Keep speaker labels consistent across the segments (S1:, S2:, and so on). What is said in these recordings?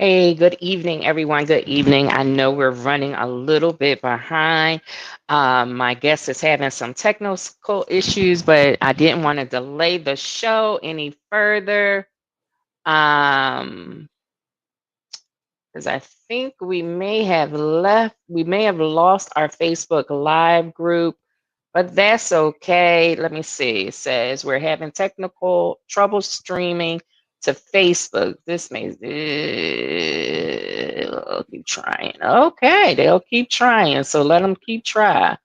S1: Hey, good evening, everyone. Good evening. I know we're running a little bit behind. My guest is having some technical issues, but I didn't want to delay the show any further. Because I think we may have lost our Facebook Live group, but that's okay. Let me see. It says we're having technical trouble streaming to Facebook. This may they'll keep trying. Okay, they'll keep trying. So let them keep trying.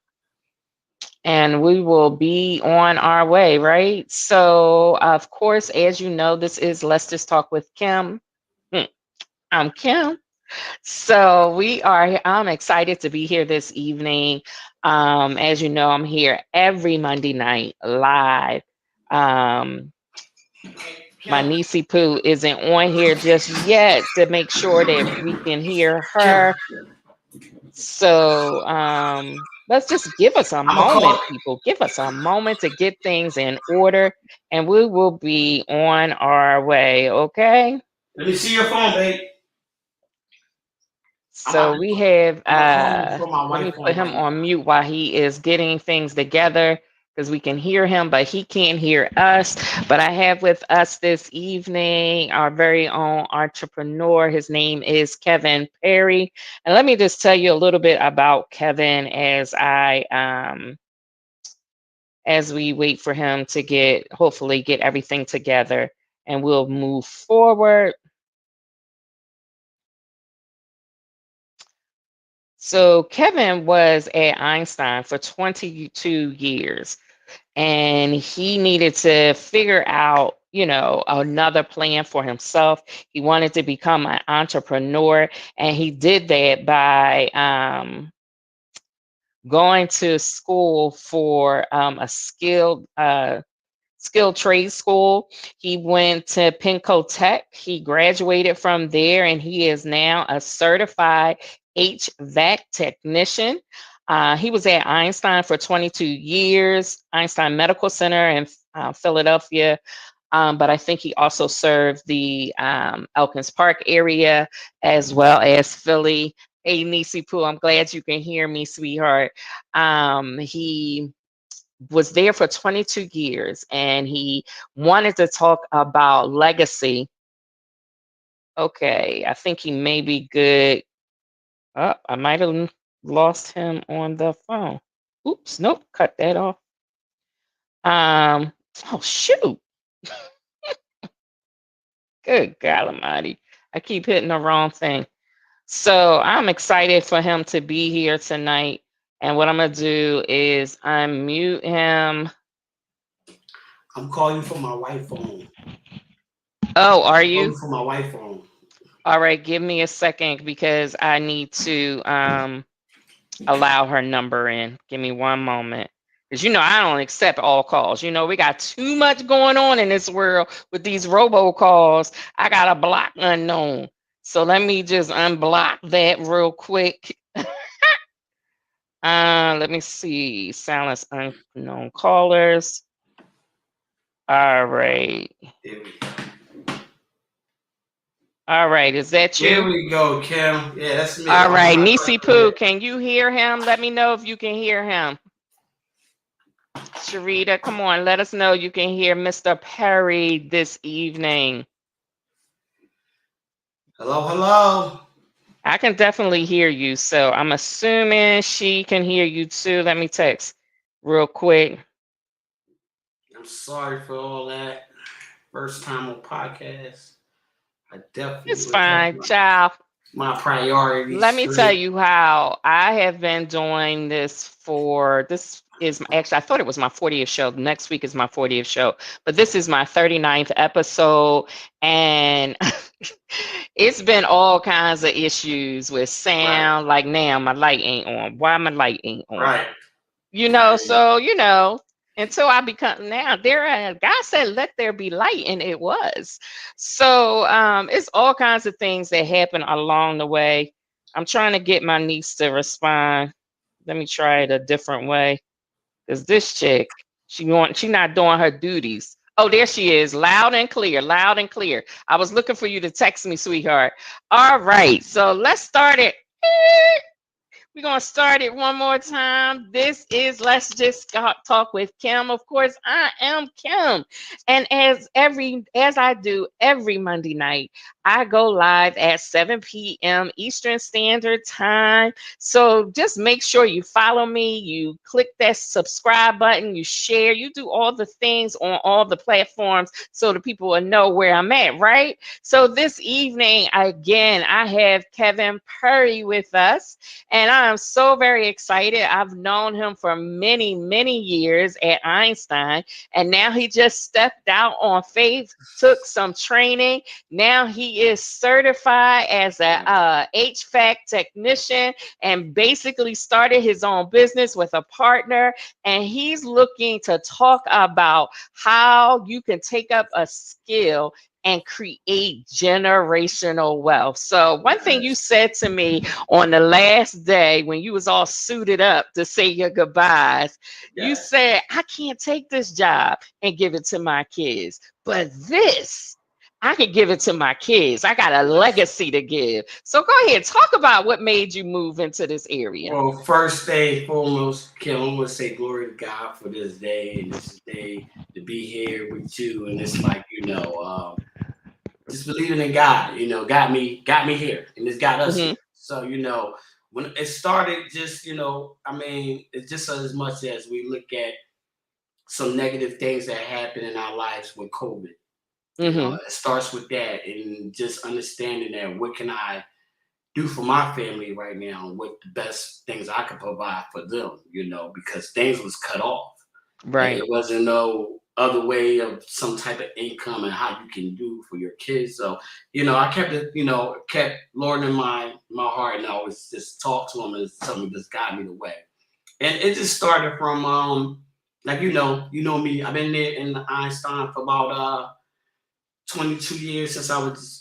S1: And we will be on our way, right? So of course, as you know, this is Let's Just Talk with Kim. Hmm, I'm Kim. So I'm excited to be here this evening. As you know, I'm here every Monday night live. Um, my
S2: Kim,
S1: niecey Pooh isn't on here just yet to make sure that we can hear
S2: Kim,
S1: her. So let's just give us a
S2: I'm gonna call.
S1: moment, people. Give us a moment to get things in order, and we will be on our way, okay?
S2: Let me see your phone, babe. I'm about
S1: So
S2: to.
S1: we have,
S2: I'm gonna call you from my
S1: let me
S2: wife's
S1: put
S2: phone
S1: him
S2: right
S1: on
S2: now.
S1: mute while he is getting things together because we can hear him, but he can't hear us. But I have with us this evening our very own entrepreneur. His name is Kevin Perry. And let me just tell you a little bit about Kevin as we wait for him to hopefully get everything together and we'll move forward. So Kevin was at Einstein for 22 years and he needed to figure out, another plan for himself. He wanted to become an entrepreneur and he did that by going to school for a skilled trade school. He went to PENNCO Tech. He graduated from there and he is now a certified HVAC technician. He was at Einstein for 22 years, Einstein Medical Center in Philadelphia. But I think he also served the Elkins Park area as well as Philly. Hey, Nisi Poo, I'm glad you can hear me, sweetheart. He was there for 22 years and he wanted to talk about legacy. Okay, I think he may be good. Oh, I might have lost him on the phone. Oops, nope, cut that off. Um, oh shoot. Good God Almighty. I keep hitting the wrong thing. So I'm excited for him to be here tonight. And what I'm gonna do is unmute him.
S2: I'm calling you from my wife's phone.
S1: Oh, are
S2: Calling
S1: you?
S2: you from my wife's phone.
S1: All right, give me a second because I need to allow her number in. Give me one moment. Because I don't accept all calls. We got too much going on in this world with these robocalls. I got to block unknown. So let me just unblock that real quick. Let me see. Silence unknown callers. All right.
S2: There we go.
S1: All right. Is that
S2: There
S1: you?
S2: we go, Kim. Yeah, that's me.
S1: All
S2: I'm
S1: right.
S2: my
S1: Nisi Poo,
S2: person.
S1: can you hear him? Let me know if you can hear him. Sharita, come on. Let us know you can hear Mr. Perry this evening.
S2: Hello, hello.
S1: I can definitely hear you. So I'm assuming she can hear you too. Let me text real quick.
S2: I'm sorry for all that. First time on podcast. I definitely
S1: It's
S2: will check
S1: fine, child.
S2: my priorities
S1: Let me tell
S2: straight.
S1: you how I have been doing this is actually, I thought it was my 40th show. Next week is my 40th show, but this is my 39th episode. And it's been all kinds of issues with
S2: Right,
S1: sound. Like now, my light ain't on. Why my light ain't on?
S2: right.
S1: So until I become now, God said, "Let there be light," and it was. So it's all kinds of things that happen along the way. I'm trying to get my niece to respond. Let me try it a different way, because this chick, she not doing her duties. Oh, there she is, loud and clear, loud and clear. I was looking for you to text me, sweetheart. All right, so let's start it. We're going to start it one more time. This is Let's Just Talk with Kim. Of course, I am Kim. And as I do every Monday night, I go live at 7 p.m. Eastern Standard Time. So just make sure you follow me, you click that subscribe button, you share, you do all the things on all the platforms so the people will know where I'm at, right? So this evening, again, I have Kevin Purry with us. And I'm so very excited. I've known him for many, many years at Einstein. And now he just stepped out on faith, took some training. Now he is certified as a HVAC technician and basically started his own business with a partner. And he's looking to talk about how you can take up a skill and create generational wealth. So one thing you said to me on the last day when you was all suited up to say your goodbyes, you
S2: Yeah.
S1: said, I can't take this job and give it to my kids, but this, I can give it to my kids. I got a legacy to give. So go ahead, talk about what made you move into this area.
S2: Well, first day, foremost, Kim, I'm gonna say glory to God for this day and this day to be here with you. And it's like, just believing in God, got me here, and it's got us
S1: Hmm.
S2: here. So, when it started, just I mean, it's just as much as we look at some negative things that happen in our lives with COVID.
S1: Hmm.
S2: It starts with that, and just understanding that what can I do for my family right now, what the best things I could provide for them, because things was cut off. And
S1: Right.
S2: it wasn't no other way of some type of income and how you can do for your kids. So, I kept it, kept Lord in my heart, and I always just talk to him and something just got me the way. And it just started from like me, I've been there in Einstein for about 22 years since I was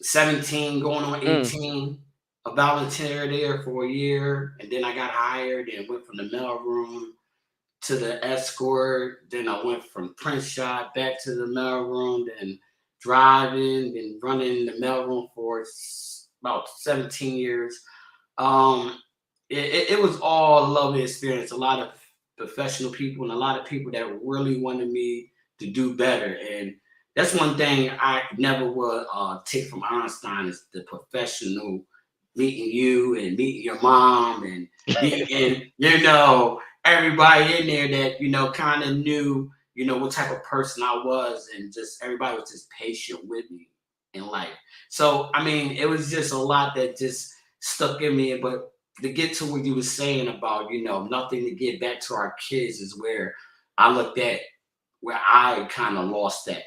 S2: 17, going on
S1: Mm.
S2: 18. A volunteer there for a year, and then I got hired and went from the mailroom to the escort. Then I went from print shop back to the mailroom, then driving, then running the mailroom for about 17 years. Um, it was all a lovely experience. A lot of professional people and a lot of people that really wanted me to do better. And that's one thing I never would take from Einstein is the professional meeting you and meeting your mom and meeting, everybody in there that, kind of knew, what type of person I was, and just everybody was just patient with me in life. So, I mean, it was just a lot that just stuck in me. But to get to what you were saying about, nothing to give back to our kids is where I looked at where I kind of lost that.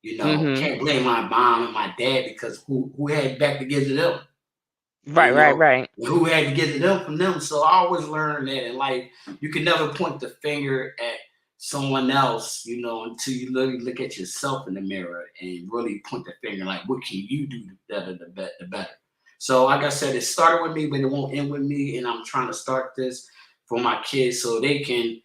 S1: Hmm.
S2: Can't blame my mom and my dad because who had back to give to them?
S1: Right,
S2: You
S1: right,
S2: know,
S1: right.
S2: who had to get it up from them. So I always learned that in life, you can never point the finger at someone else, until you literally look at yourself in the mirror and really point the finger like, what can you do better, the better. So, like I said, it started with me, but it won't end with me. And I'm trying to start this for my kids so they can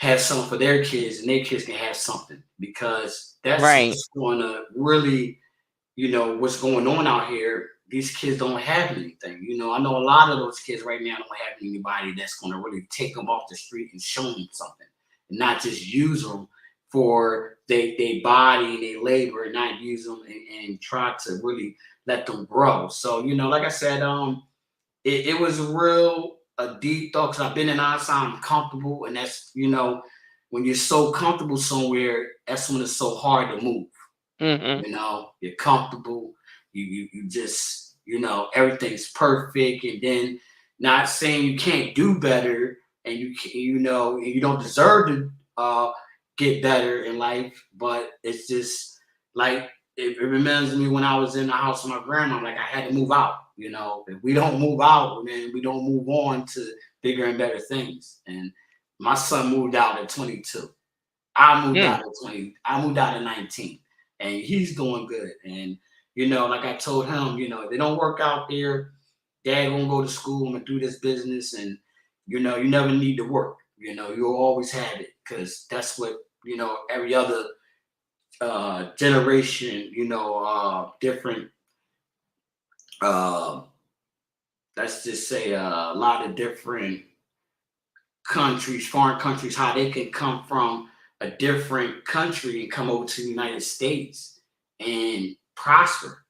S2: have something for their kids and their kids can have something because that's
S1: Right.
S2: what's going to really what's going on out here. These kids don't have anything. I know a lot of those kids right now don't have anybody that's going to really take them off the street and show them something, and not just use them for their body and their labor, and not use them and try to really let them grow. So, like I said, it was a deep thought because I've been in outside, I'm comfortable, and that's when you're so comfortable somewhere, that's when it's so hard to move.
S1: Hmm.
S2: You're comfortable. You just everything's perfect, and then not saying you can't do better, and and you don't deserve to get better in life, but it's just like it reminds me when I was in the house with my grandma. Like I had to move out. If we don't move out, then we don't move on to bigger and better things. And my son moved out at 22. I moved
S1: Mm.
S2: out at 20. I moved out at 19, and he's doing good. And like I told him, if they don't work out there, Dad gonna go to school. I'm gonna do this business, and you never need to work. You'll always have it because that's what every other generation, different, uh, let's just say a lot of different countries, foreign countries, how they can come from a different country and come over to the United States and prosper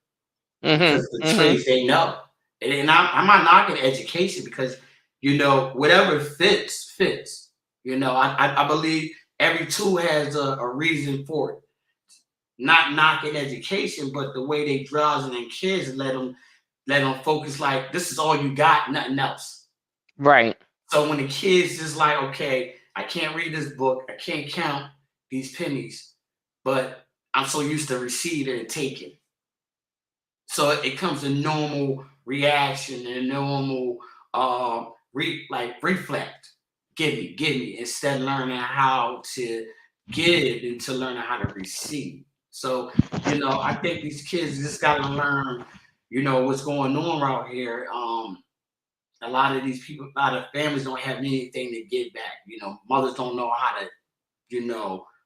S2: because
S1: Mhm.
S2: of the
S1: Mhm.
S2: trades they know. And I'm not knocking education because, whatever fits, fits. I believe every tool has a reason for it. Not knocking education, but the way they draws it in kids and let them focus like this is all you got, nothing else.
S1: Right.
S2: So when the kids just like, okay, I can't read this book, I can't count these pennies, but I'm so used to receiving and taking. So it comes a normal reaction and a normal like reflect. Give me, instead of learning how to give and to learning how to receive. So, I think these kids just gotta learn, what's going on out here. A lot of these people, a lot of families don't have anything to give back. Mothers don't know how to,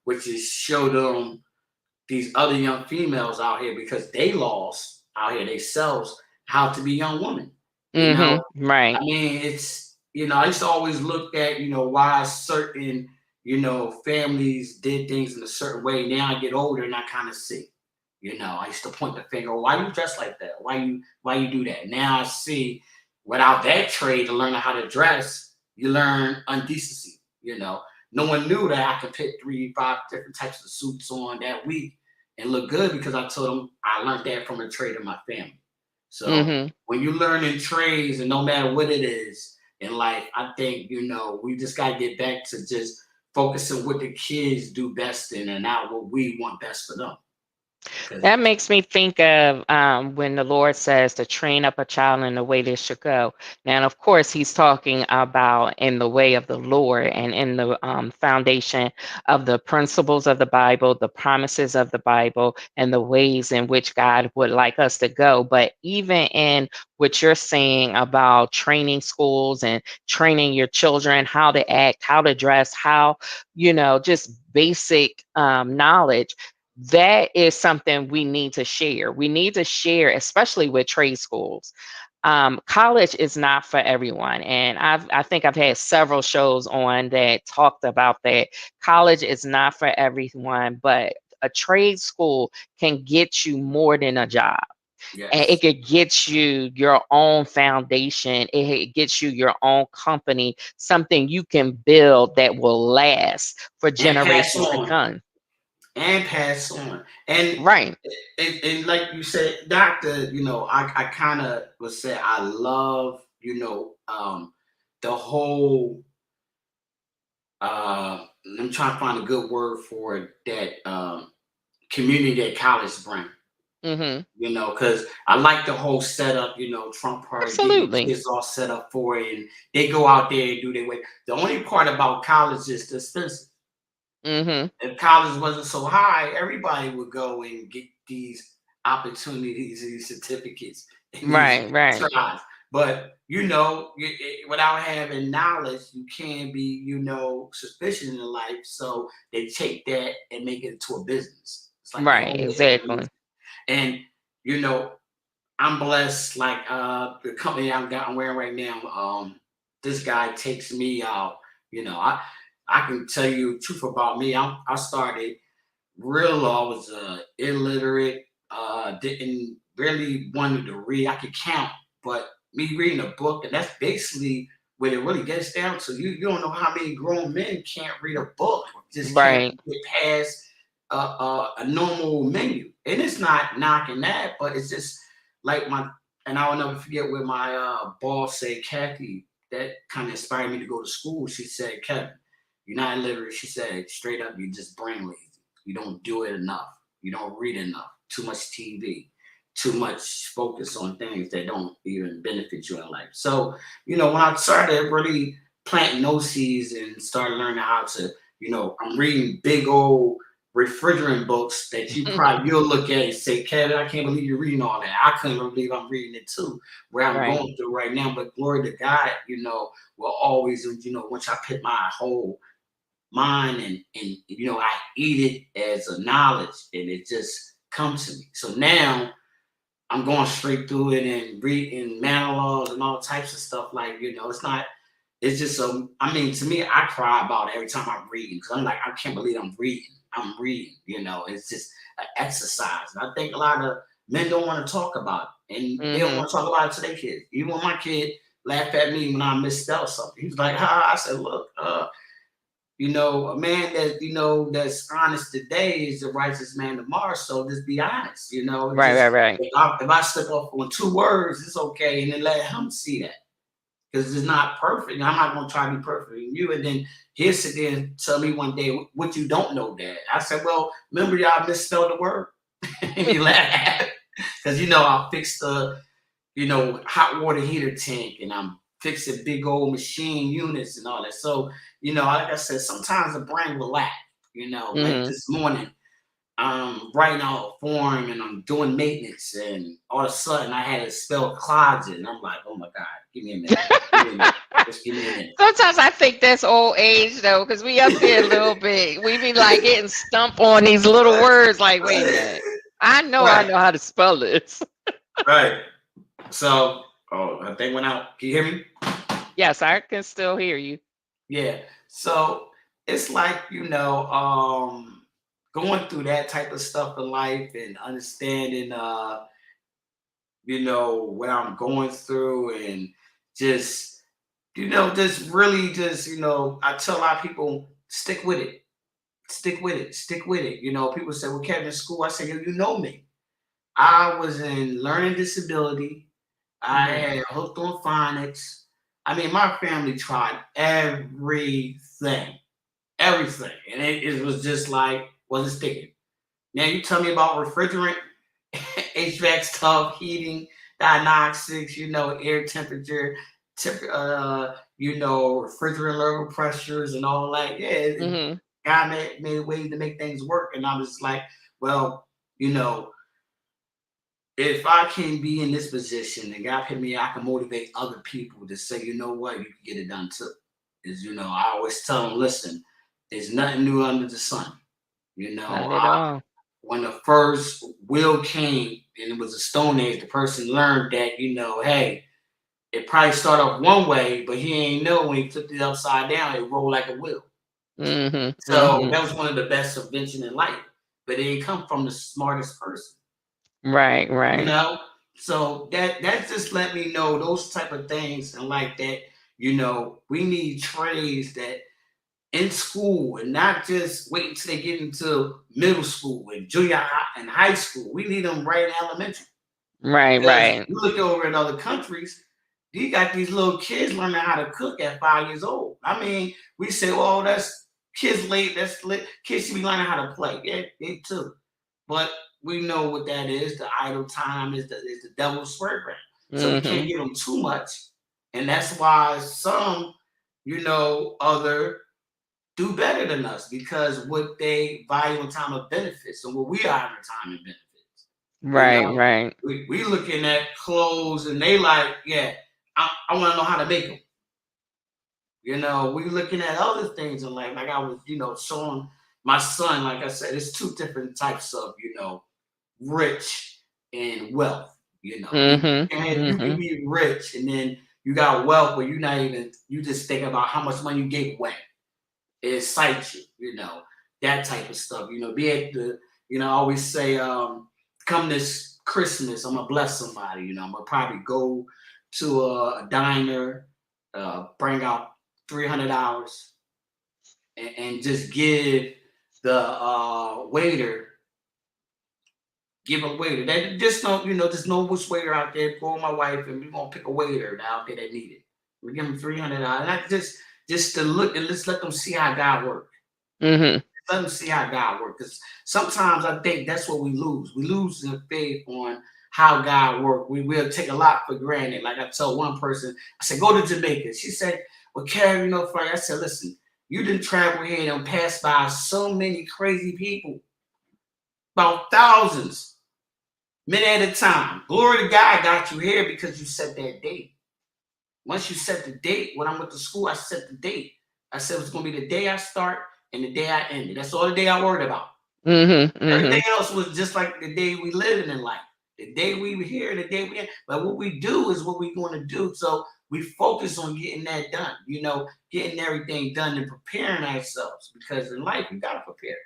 S2: which is show them these other young females out here because they lost out here themselves how to be young women. You know,
S1: Mhm. Right.
S2: I mean, I used to always look at, why certain, families did things in a certain way. Now I get older and I kind of see. I used to point the finger, why you dress like that? Why you do that? Now I see without that trade to learn how to dress, you learn undecency. No one knew that I could pick 3, 5 different types of suits on that week and look good because I told them I learned that from a trade in my family. So
S1: Mhm.
S2: when you learn in trades and no matter what it is in life, I think, we just gotta get back to just focusing what the kids do best in and not what we want best for them. Because
S1: That makes me think of when the Lord says to train up a child in the way they should go. Now, of course, He's talking about in the way of the Lord and in the foundation of the principles of the Bible, the promises of the Bible, and the ways in which God would like us to go. But even in what you're saying about training schools and training your children, how to act, how to dress, how, just basic knowledge, that is something we need to share. We need to share, especially with trade schools. College is not for everyone, and I think I've had several shows on that talked about that. College is not for everyone, but a trade school can get you more than a job. And it
S2: yes,
S1: could get you your own foundation. It gets you your own company, something you can build that will last for
S2: and pass
S1: generations to
S2: on,
S1: come.
S2: and pass on, and
S1: Right.
S2: and like you said, doctor, I kind of would say I love, the whole. I'm trying to find a good word for it, that community that college bring.
S1: Mhm.
S2: Because I like the whole setup, Trump party, getting the
S1: Absolutely.
S2: kids all set up for it, and they go out there and do their way. The only part about college is the expensive.
S1: Mhm.
S2: If college wasn't so high, everybody would go and get these opportunities, these certificates, and these
S1: Right, right.
S2: tries. But without having knowledge, you can be, suspicious in life. So they take that and make it into a business. It's like they
S1: Right,
S2: hold it in business.
S1: exactly.
S2: And you know, I'm blessed. Like the company I'm wearing right now. This guy takes me out. I can tell you the truth about me. I started real low. I was illiterate. Didn't really wanted to read. I could count, but me reading a book, and that's basically what it really gets down to. You don't know how many grown men can't read a book, just can't
S1: Right.
S2: get past a normal menu. And it's not knocking that, but it's just like and I will never forget what my boss said, Kathy, that kind of inspired me to go to school. She said, Kevin, you're not illiterate. She said, straight up, you're just brain lazy. You don't do it enough. You don't read enough. Too much TV. Too much focus on things that don't even benefit you in life. So, when I started really planting those seeds and started learning how to, I'm reading big old refrigerant books that you'll look at and say, Kevin, I can't believe you're reading all that. I couldn't believe I'm reading it too, where I'm
S1: Right.
S2: going through right now. But glory to God, will always, once I put my whole mind, and I eat it as a knowledge, and it just comes to me. So now I'm going straight through it and reading monologues and all types of stuff. Like, it's not. It's just I mean, to me, I cry about it every time I'm reading because I'm like, I can't believe I'm reading. I'm reading. It's just an exercise, and I think a lot of men don't want to talk about it, and they don't
S1: Mm-hmm.
S2: want to talk about it to their kids. Even when my kid laughed at me when I misspelled something, he was like, "Ha!" I said, "Look, a man that that's honest today is a righteous man tomorrow. So just be honest.
S1: Right, right,
S2: Just
S1: right.
S2: if I slip up on 2 words, it's okay, and then let him see that because it's not perfect. And I'm not gonna try to be perfect in you. And then he'll sit there and tell me one day what you don't know, Dad. I said, well, remember y'all misspelled the word, and he laughed because I fixed the hot water heater tank, and I'm fixing big old machine units and all that. So, like I said, sometimes the brain will lack. Like
S1: Mm-hmm.
S2: this morning, I'm writing out a form and I'm doing maintenance, and all of a sudden I had to spell closet, and I'm like, oh my God, give me a minute. Give me a minute. Just give me a minute.
S1: Sometimes I think that's old age though, because we up there a little bit. We be like getting stumped on these little words. Like, wait a minute, I
S2: Right,
S1: know how to spell this.
S2: right. So, oh, that thing went out. Can you hear me?
S1: Yes, I can still hear you.
S2: Yeah. So it's like, going through that type of stuff in life and understanding what I'm going through, and just just really just I tell a lot of people, stick with it. Stick with it. Stick with it. People say, well, Kevin, in school, I say, you know me. I was in learning disability. I
S1: Hmm.
S2: had hooked on phonics. I mean, my family tried everything, everything, and it was just like wasn't sticking. Now you tell me about refrigerant, HVAC stuff, heating, diagnostics, air temperature, refrigerant level pressures and all that. Yeah,
S1: Hmm.
S2: God made a way to make things work, and I was like, well, you know, if I can be in this position and God put me, I can motivate other people to say, you know what, you can get it done too. Is I always tell them, listen, there's nothing new under the sun.
S1: Not at all.
S2: When the first wheel came and it was a stone age, the person learned that, hey, it probably started off one way, but he ain't know when he flipped it upside down, it rolled like a wheel.
S1: Hmm.
S2: So
S1: Hmm.
S2: that was one of the best inventions in life. But it didn't come from the smartest person.
S1: Right,
S2: you
S1: right.
S2: know so that just let me know those type of things, and like that, we need trades that in school, and not just wait until they get into middle school and junior high and high school. We need them right in elementary,
S1: Right,
S2: because
S1: right.
S2: you look over in other countries, you got these little kids learning how to cook at 5 years old. I mean, we say, oh, that's kids late, that's late. Kids should be learning how to play. Yeah, they too. But we know what that is. The idle time is the devil's playground. So we can't
S1: Hmm.
S2: give them too much. And that's why some, other do better than us, because what they value in time of benefits and what we are in time and benefits. You
S1: Right,
S2: know,
S1: right.
S2: we looking at clothes and they like, yeah, I want to know how to make them. We looking at other things in life. Like I was, showing my son, like I said, it's two different types of, rich and wealth.
S1: Hmm.
S2: You can
S1: Hmm.
S2: be rich and then you got wealth, but you're not even, you just think about how much money you gave away. It excites you, that type of stuff. Be able to, I always say, come this Christmas, I'm gonna bless somebody. I'm gonna probably go to a diner, bring out $300, and just give the waiter, give a waiter. That just don't, just know which waiter out there. Go with my wife, and we're gonna pick a waiter out there that need it. We give them $300. Not just to look, and let's let them see how God works.
S1: Hmm.
S2: Let them see how God works. Because sometimes I think that's what we lose. We lose the faith on how God works. We will take a lot for granted. Like I told one person, I said, go to Jamaica. She said, well, Carrie, Frank, I said, listen, you didn't travel here and pass by so many crazy people, about thousands, many at a time. Glory to God got you here because you set that date. Once you set the date, when I went to school, I set the date. I said it's going to be the day I start. and the day I ended. That's all the day I worried about.
S1: Mhm.
S2: Everything
S1: Mhm.
S2: else was just like the day we living in life. The day we were here, the day we. But what we do is what we going to do. So we focus on getting that done. Getting everything done and preparing ourselves because in life you gotta prepare.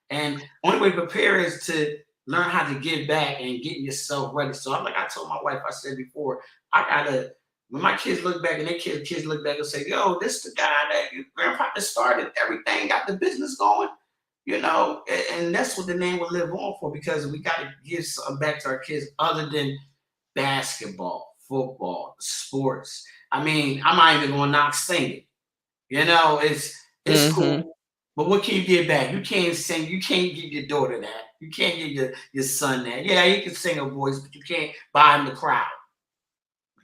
S2: And only way to prepare is to learn how to give back and getting yourself ready. So I'm like I told my wife, I said before, I gotta. When my kids look back and their kids look back and say, "Yo, this the guy that your grandpa that started everything, got the business going." And that's what the name will live on for because we got to give something back to our kids other than basketball, football, sports. I mean, I'm not even going to knock singing. It's
S1: Mhm.
S2: cool, but what can you give back? You can't sing. You can't give your daughter that. You can't give your son that. Yeah, he can sing a voice, but you can't buy him the crowd.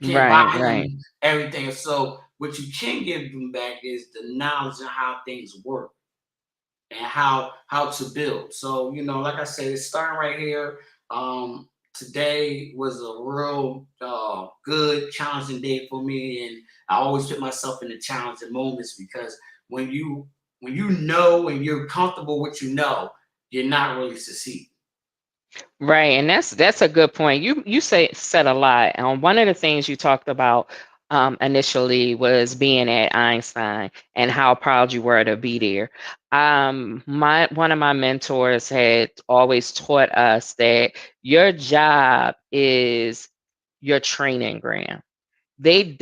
S2: You can't buy
S1: Right. Right.
S2: him everything. So what you can give them back is the knowledge of how things work and how to build. So like I said, it's starting right here. Today was a real good challenging day for me, and I always put myself in the challenging moments because when you know and you're comfortable with you're not really succeeding.
S1: Right, and that's a good point. You said a lot. One of the things you talked about initially was being at Einstein and how proud you were to be there. My one of my mentors had always taught us that your job is your training ground. They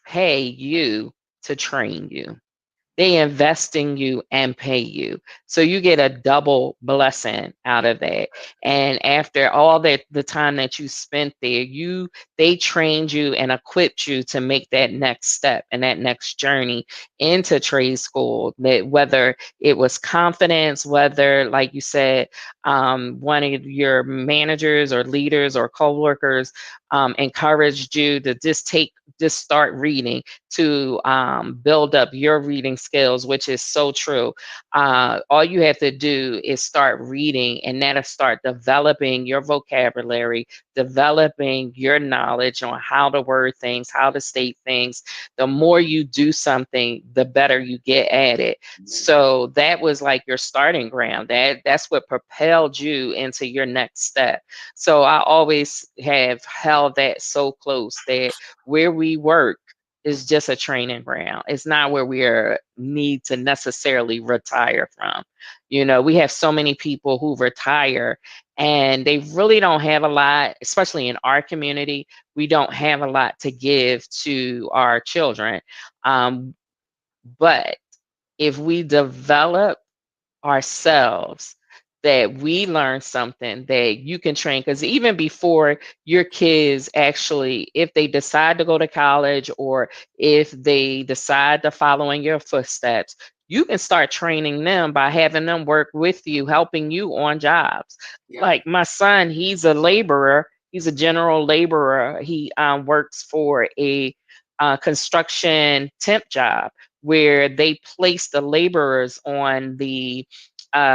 S1: pay you to train you. They invest in you and pay you. So you get a double blessing out of that. And after all that the time that you spent there, they trained you and equipped you to make that next step and that next journey into trade school. That whether it was confidence, whether like you said, one of your managers or leaders or coworkers encouraged you to just start reading to build up your reading skills, which is so true. All you have to do is start reading, and that'll start developing your vocabulary, developing your knowledge on how to word things, how to state things. The more you do something, the better you get at it. So that was like your starting ground. That's what propelled you into your next step. So I always have held that so close that where we work is just a training ground. It's not where we are need to necessarily retire from. We have so many people who retire and they really don't have a lot, especially in our community. We don't have a lot to give to our children. Um, but if we develop ourselves that we learn something that you can train because even before your kids actually if they decide to go to college or if they decide to follow in your footsteps, you can start training them by having them work with you, helping you on jobs.
S2: Yeah,
S1: Like my son, he's a laborer. He's a general laborer. He works for a construction temp job where they place the laborers on the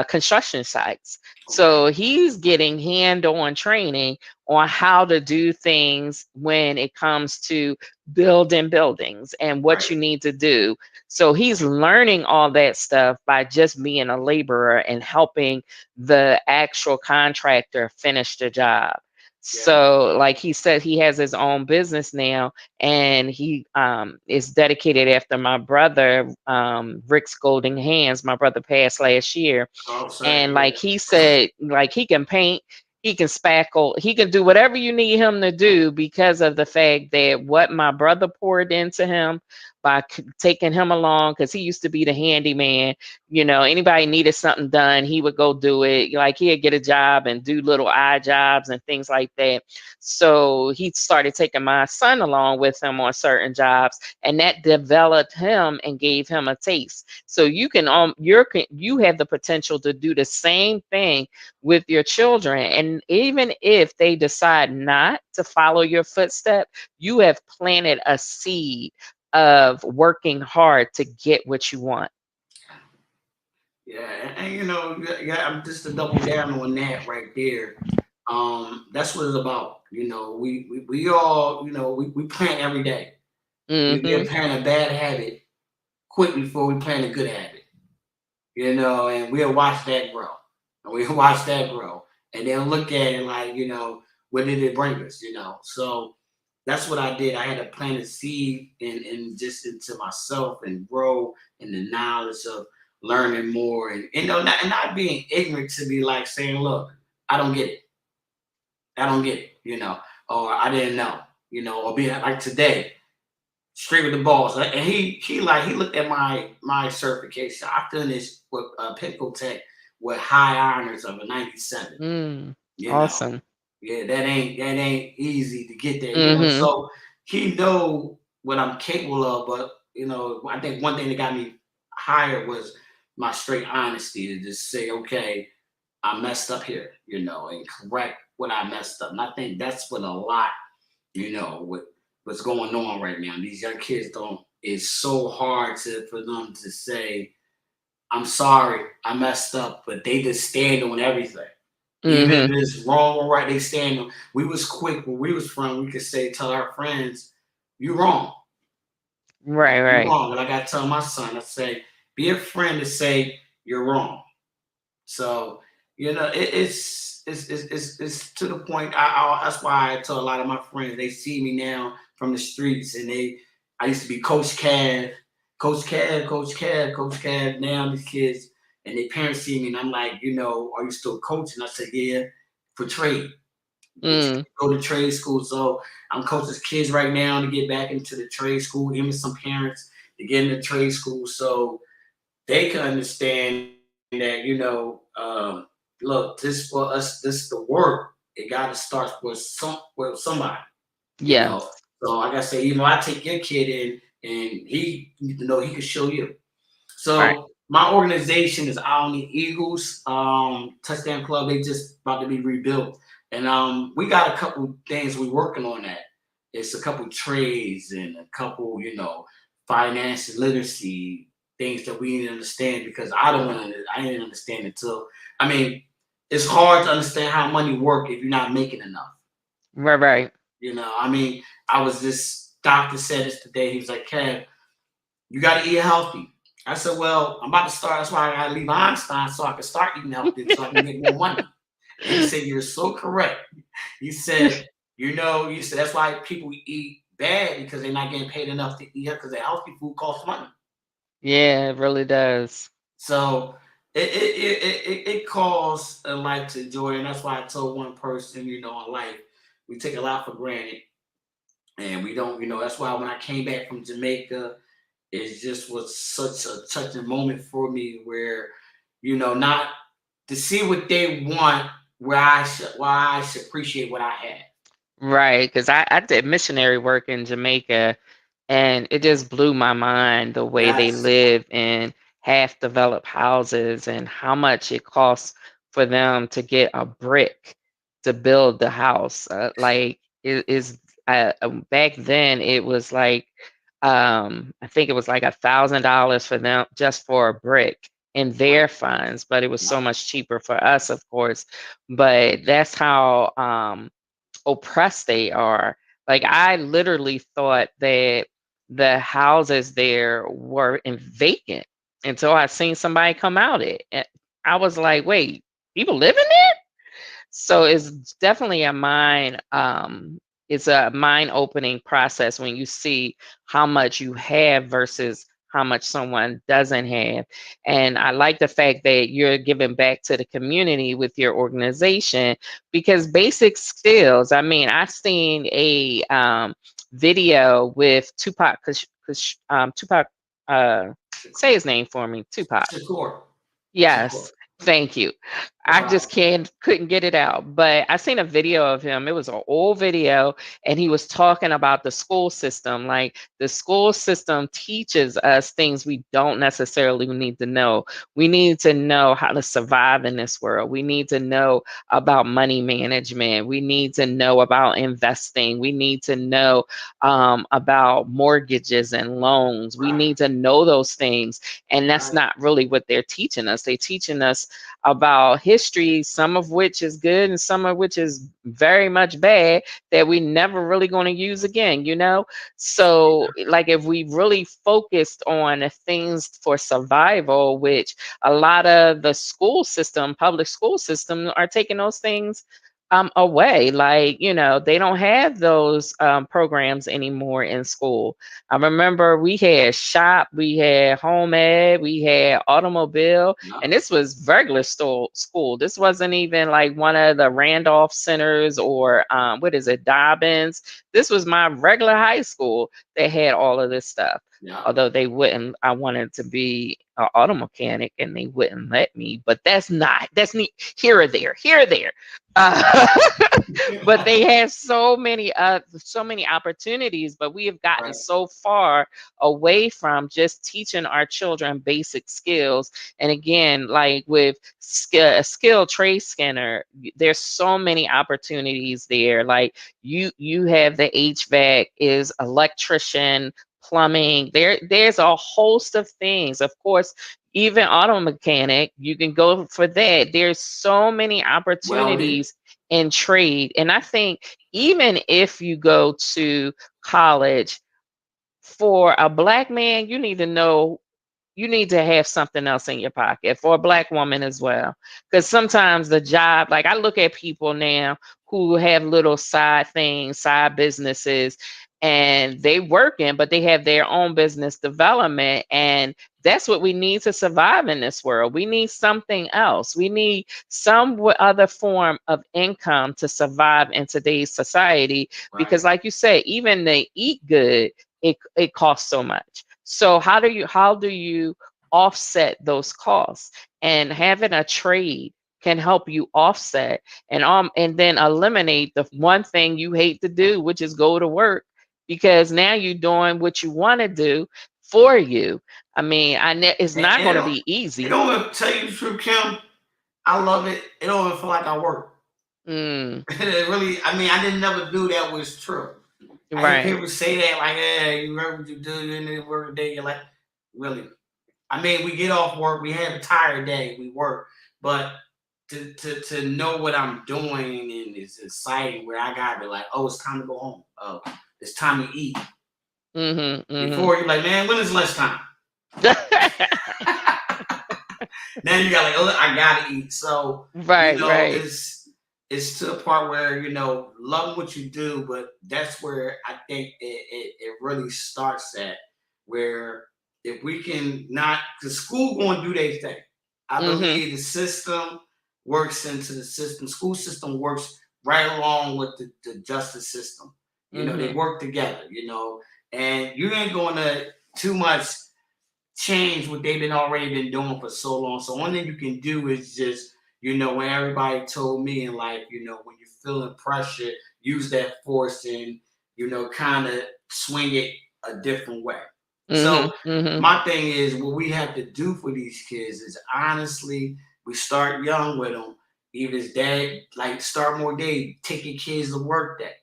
S1: construction sites.
S2: okay,
S1: So he's getting hand on training on how to do things when it comes to building buildings and what
S2: right,
S1: you need to do. So he's learning all that stuff by just being a laborer and helping the actual contractor finish the job.
S2: yeah,
S1: So, like he said, he has his own business now, and he is dedicated after my brother, Rick's Golden Hands. My brother passed last year,
S2: oh sorry to
S1: and
S2: hear
S1: like
S2: that.
S1: he said, like he can paint, he can spackle, he can do whatever you need him to do because of the fact that what my brother poured into him by taking him along, because he used to be the handyman. Anybody needed something done, he would go do it. Like he'd get a job and do little odd jobs and things like that. So he started taking my son along with him on certain jobs, and that developed him and gave him a taste. So you have the potential to do the same thing with your children, and even if they decide not to follow your footstep, you have planted a seed of working hard to get what you want.
S2: Yeah, and yeah, I'm just to double down on that right there. That's what it's about. We all, we plan every day. We
S1: Mhm.
S2: plan a bad habit quick before we plan a good habit. and we'll watch that grow. And we'll watch that grow. And then look at it like, what did it bring us, So that's what I did. I had to plant a seed and just into myself and grow in the knowledge of learning more and not being ignorant to be like saying, look, I don't get it. I don't get it, or I didn't know, or being like today, straight with the balls. And he looked at my certification. I've done this with PENNCO Tech with high honors of a 97. You know,
S1: Awesome.
S2: yeah, that ain't easy to get there.
S1: Mm-hmm.
S2: So he know what I'm capable of. But I think one thing that got me hired was my straight honesty to just say, okay, I messed up here, and correct what I messed up. And I think that's what a lot, with what's going on right now. These young kids don't. It's so hard for them to say, "I'm sorry, I messed up," but they just stand on everything, even if
S1: Mm-hmm.
S2: it's wrong or right. They stand on. We was quick when we was from. We could tell our friends, "You wrong,
S1: Right,
S2: you
S1: right.
S2: wrong." And I got to tell my son, I say, "Be a friend to say you're wrong." So it's to the point. That's why I tell a lot of my friends. They see me now from the streets, and I used to be Coach Cav, Coach Cav, Coach Cav, Coach Cav. Now these kids and their parents see me, and I'm like, are you still coaching? I said, yeah, for trade.
S1: Mm.
S2: Go to trade school. So I'm coaching kids right now to get back into the trade school. Even some parents to get into trade school, so they can understand that, look, this for us, this the work. It got to start with somebody, you
S1: Yeah.
S2: know. So like I say, I take your kid in, and he need to know he can show you.
S1: Right.
S2: So my organization is Alney Eagles Touchdown Club. They just about to be rebuilt, and we got a couple things we're working on. That it's a couple trades and a couple, finance literacy things that we need to understand because I didn't understand it till. I mean, it's hard to understand how money work if you're not making enough.
S1: Right, right.
S2: I mean, I was this doctor said this today. He was like, Kev, you got to eat healthy. I said, well, I'm about to start. That's why I got to leave Einstein so I can start eating healthy so I can get more money. And he said, you're so correct. He said, that's why people eat bad because they're not getting paid enough to eat because the healthy food costs money.
S1: Yeah, it really does.
S2: So it calls a life to enjoy. And that's why I told one person, in life, we take a lot for granted. And we don't, that's why when I came back from Jamaica, it just was such a touching moment for me where, not to see what they want, why I should appreciate what I had.
S1: Right, because I did missionary work in Jamaica, and it just blew my mind the way they
S2: Yes.
S1: live in half-developed houses and how much it costs for them to get a brick to build the house. Like it is back then, it was like I think it was like $1,000 for them just for a brick in their funds, but it was so much cheaper for us, of course. But that's how oppressed they are. Like I literally thought that the houses there were vacant until I seen somebody come out it. And I was like, wait, people live in there? So it's definitely it's a mind opening process when you see how much you have versus how much someone doesn't have. And I like the fact that you're giving back to the community with your organization because basic skills. I mean, I've seen a video with Tupac, Tupac, say his name for me, Tupac.
S2: Shakur. Shakur.
S1: Yes, thank you.
S2: No
S1: I just
S2: problem.
S1: couldn't get it out. But I seen a video of him. It was an old video, and he was talking about the school system. Like the school system teaches us things we don't necessarily need to know. We need to know how to survive in this world. We need to know about money management. We need to know about investing. We need to know about mortgages and loans. We
S2: Right.
S1: need to know those things, and that's
S2: Right.
S1: not really what they're teaching us. They're teaching us about history, some of which is good and some of which is very much bad, that we never really going to use again, you know? So, like, if we really focused on the things for survival, which a lot of the school system, public school system, are taking those things away. Like, you know, they don't have those programs anymore in school. I remember we had shop, we had home ed, we had automobile,
S2: Yeah.
S1: and this was regular school. This wasn't even like one of the Randolph centers or what is it, Dobbins. This was my regular high school that had all of this stuff.
S2: Yeah.
S1: Although they wouldn't, I wanted to be an auto mechanic and they wouldn't let me. But that's neat, here or there, here or there. Uh, but they have so many opportunities, but we have gotten
S2: Right.
S1: so far away from just teaching our children basic skills. And again, like with a skilled trade scanner, there's so many opportunities there. Like you have the HVAC, is electrician, plumbing, there's a host of things. Of course, even auto mechanic, you can go for that. There's so many
S2: Welding.
S1: opportunities in trade. And I think even if you go to college, for a black man, you need to know, you need to have something else in your pocket, for a black woman as well. Because sometimes the job, like I look at people now who have little side things, side businesses, and they working, but they have their own business development. And that's what we need to survive in this world. We need something else. We need some other form of income to survive in today's society.
S2: Right.
S1: Because like you said, even to eat good, it costs so much. So how do you offset those costs? And having a trade can help you offset and then eliminate the one thing you hate to do, which is go to work, because now you're doing what you want to do for you. I mean, it's not
S2: And
S1: going to be
S2: it
S1: easy.
S2: don't even tell you the truth, Kim. I love it. It don't even feel like I work.
S1: Mm,
S2: It really, I mean, I didn't never do that was true. I hear
S1: right.
S2: people say that like, "Hey, you work what you do, you didn't work a day." You're like, really? I mean, we get off work, we have a tired day, we work, but to know what I'm doing and it's exciting where I gotta be like, oh, it's time to go home. Oh, it's time to eat.
S1: Mhm. Mhm.
S2: Before you're like, man, when is lunchtime? Now you got like, oh, I gotta eat. So
S1: Right, right.
S2: it's to the part where loving what you do, but that's where I think it really starts at where if we can not, the school going to do their thing. I
S1: Mhm.
S2: believe the system works into the system. School system works right along with the justice system. They
S1: Mhm.
S2: work together. And you ain't going to too much change what they've been already been doing for so long. So one thing you can do is just, when everybody told me in life, when you're feeling pressure, use that force and, kind of swing it a different way.
S1: Mhm.
S2: So
S1: Mhm.
S2: my thing is what we have to do for these kids is honestly, we start young with them. Even as dad, like start more day, take your kids to work day.